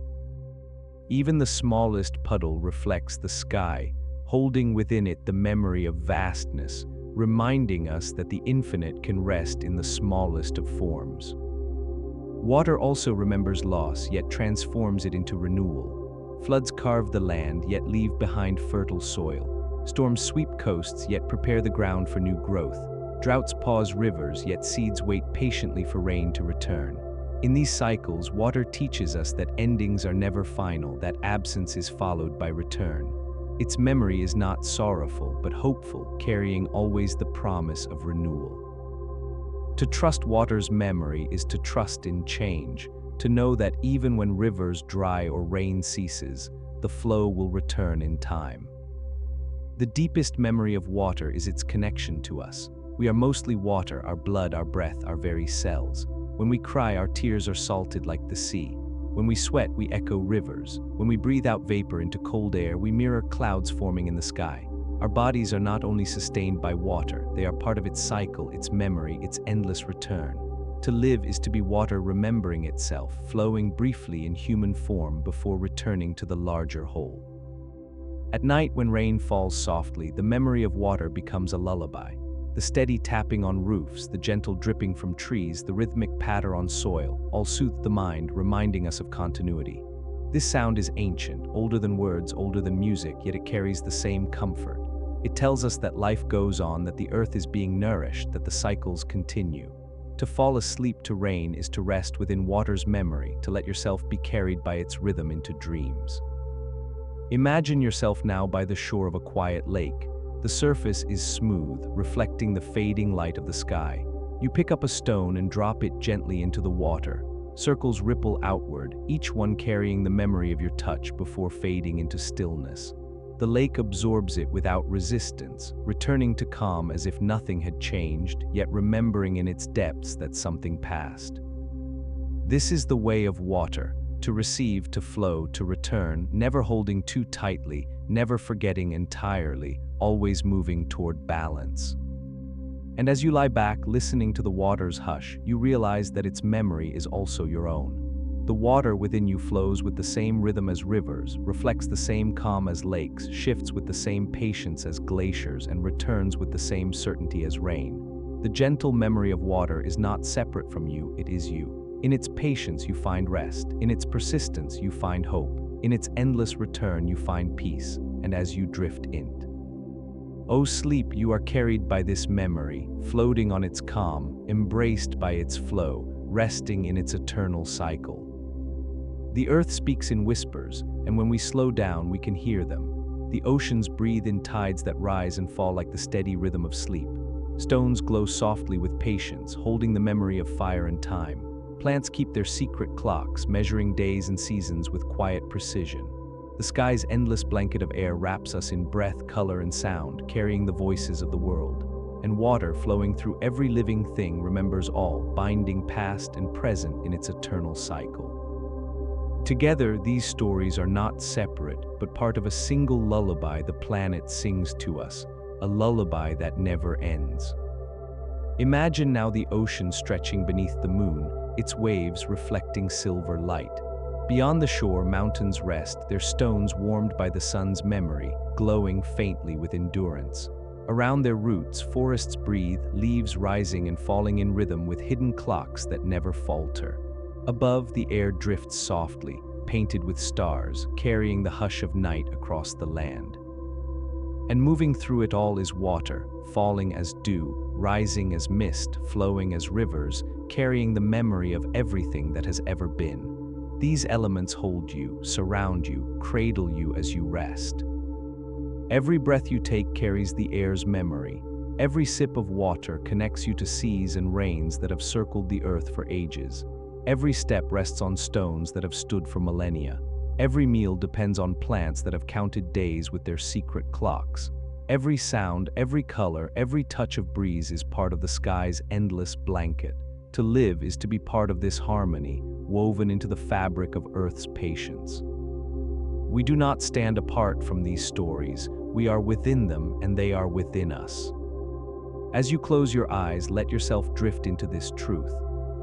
Even the smallest puddle reflects the sky, holding within it the memory of vastness, reminding us that the infinite can rest in the smallest of forms. Water also remembers loss, yet transforms it into renewal. Floods carve the land, yet leave behind fertile soil. Storms sweep coasts, yet prepare the ground for new growth. Droughts pause rivers, yet seeds wait patiently for rain to return. In these cycles, water teaches us that endings are never final, that absence is followed by return. Its memory is not sorrowful, but hopeful, carrying always the promise of renewal. To trust water's memory is to trust in change, to know that even when rivers dry or rain ceases, the flow will return in time. The deepest memory of water is its connection to us. We are mostly water, our blood, our breath, our very cells. When we cry, our tears are salted like the sea. When we sweat, we echo rivers. When we breathe out vapor into cold air, we mirror clouds forming in the sky. Our bodies are not only sustained by water, they are part of its cycle, its memory, its endless return. To live is to be water remembering itself, flowing briefly in human form before returning to the larger whole. At night, when rain falls softly, the memory of water becomes a lullaby. The steady tapping on roofs, the gentle dripping from trees, the rhythmic patter on soil, all soothe the mind, reminding us of continuity. This sound is ancient, older than words, older than music, yet it carries the same comfort. It tells us that life goes on, that the earth is being nourished, that the cycles continue. To fall asleep to rain is to rest within water's memory, to let yourself be carried by its rhythm into dreams. Imagine yourself now by the shore of a quiet lake. The surface is smooth, reflecting the fading light of the sky. You pick up a stone and drop it gently into the water. Circles ripple outward, each one carrying the memory of your touch before fading into stillness. The lake absorbs it without resistance, returning to calm as if nothing had changed, yet remembering in its depths that something passed. This is the way of water: to receive, to flow, to return, never holding too tightly, never forgetting entirely, always moving toward balance. And as you lie back, listening to the water's hush, you realize that its memory is also your own. The water within you flows with the same rhythm as rivers, reflects the same calm as lakes, shifts with the same patience as glaciers, and returns with the same certainty as rain. The gentle memory of water is not separate from you, it is you. In its patience you find rest, in its persistence you find hope, in its endless return you find peace, and as you drift in. O sleep, you are carried by this memory, floating on its calm, embraced by its flow, resting in its eternal cycle. The earth speaks in whispers, and when we slow down, we can hear them. The oceans breathe in tides that rise and fall like the steady rhythm of sleep. Stones glow softly with patience, holding the memory of fire and time. Plants keep their secret clocks, measuring days and seasons with quiet precision. The sky's endless blanket of air wraps us in breath, color, and sound, carrying the voices of the world. And water, flowing through every living thing, remembers all, binding past and present in its eternal cycle. Together, these stories are not separate, but part of a single lullaby the planet sings to us, a lullaby that never ends. Imagine now the ocean stretching beneath the moon, its waves reflecting silver light. Beyond the shore, mountains rest, their stones warmed by the sun's memory, glowing faintly with endurance. Around their roots, forests breathe, leaves rising and falling in rhythm with hidden clocks that never falter. Above, the air drifts softly, painted with stars, carrying the hush of night across the land. And moving through it all is water, falling as dew, rising as mist, flowing as rivers, carrying the memory of everything that has ever been. These elements hold you, surround you, cradle you as you rest. Every breath you take carries the air's memory. Every sip of water connects you to seas and rains that have circled the earth for ages. Every step rests on stones that have stood for millennia. Every meal depends on plants that have counted days with their secret clocks. Every sound, every color, every touch of breeze is part of the sky's endless blanket. To live is to be part of this harmony, woven into the fabric of Earth's patience. We do not stand apart from these stories. We are within them, and they are within us. As you close your eyes, let yourself drift into this truth.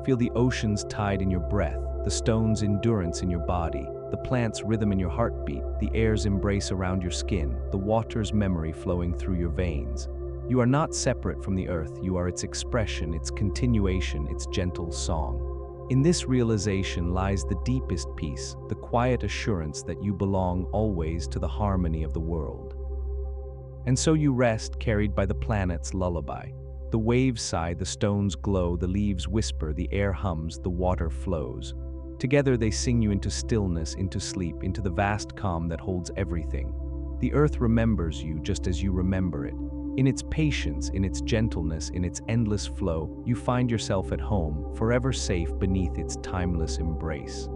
Feel the ocean's tide in your breath, the stone's endurance in your body, the plant's rhythm in your heartbeat, the air's embrace around your skin, the water's memory flowing through your veins. You are not separate from the earth, you are its expression, its continuation, its gentle song. In this realization lies the deepest peace, the quiet assurance that you belong always to the harmony of the world. And so you rest, carried by the planet's lullaby. The waves sigh, the stones glow, the leaves whisper, the air hums, the water flows. Together they sing you into stillness, into sleep, into the vast calm that holds everything. The earth remembers you just as you remember it. In its patience, in its gentleness, in its endless flow, you find yourself at home, forever safe beneath its timeless embrace.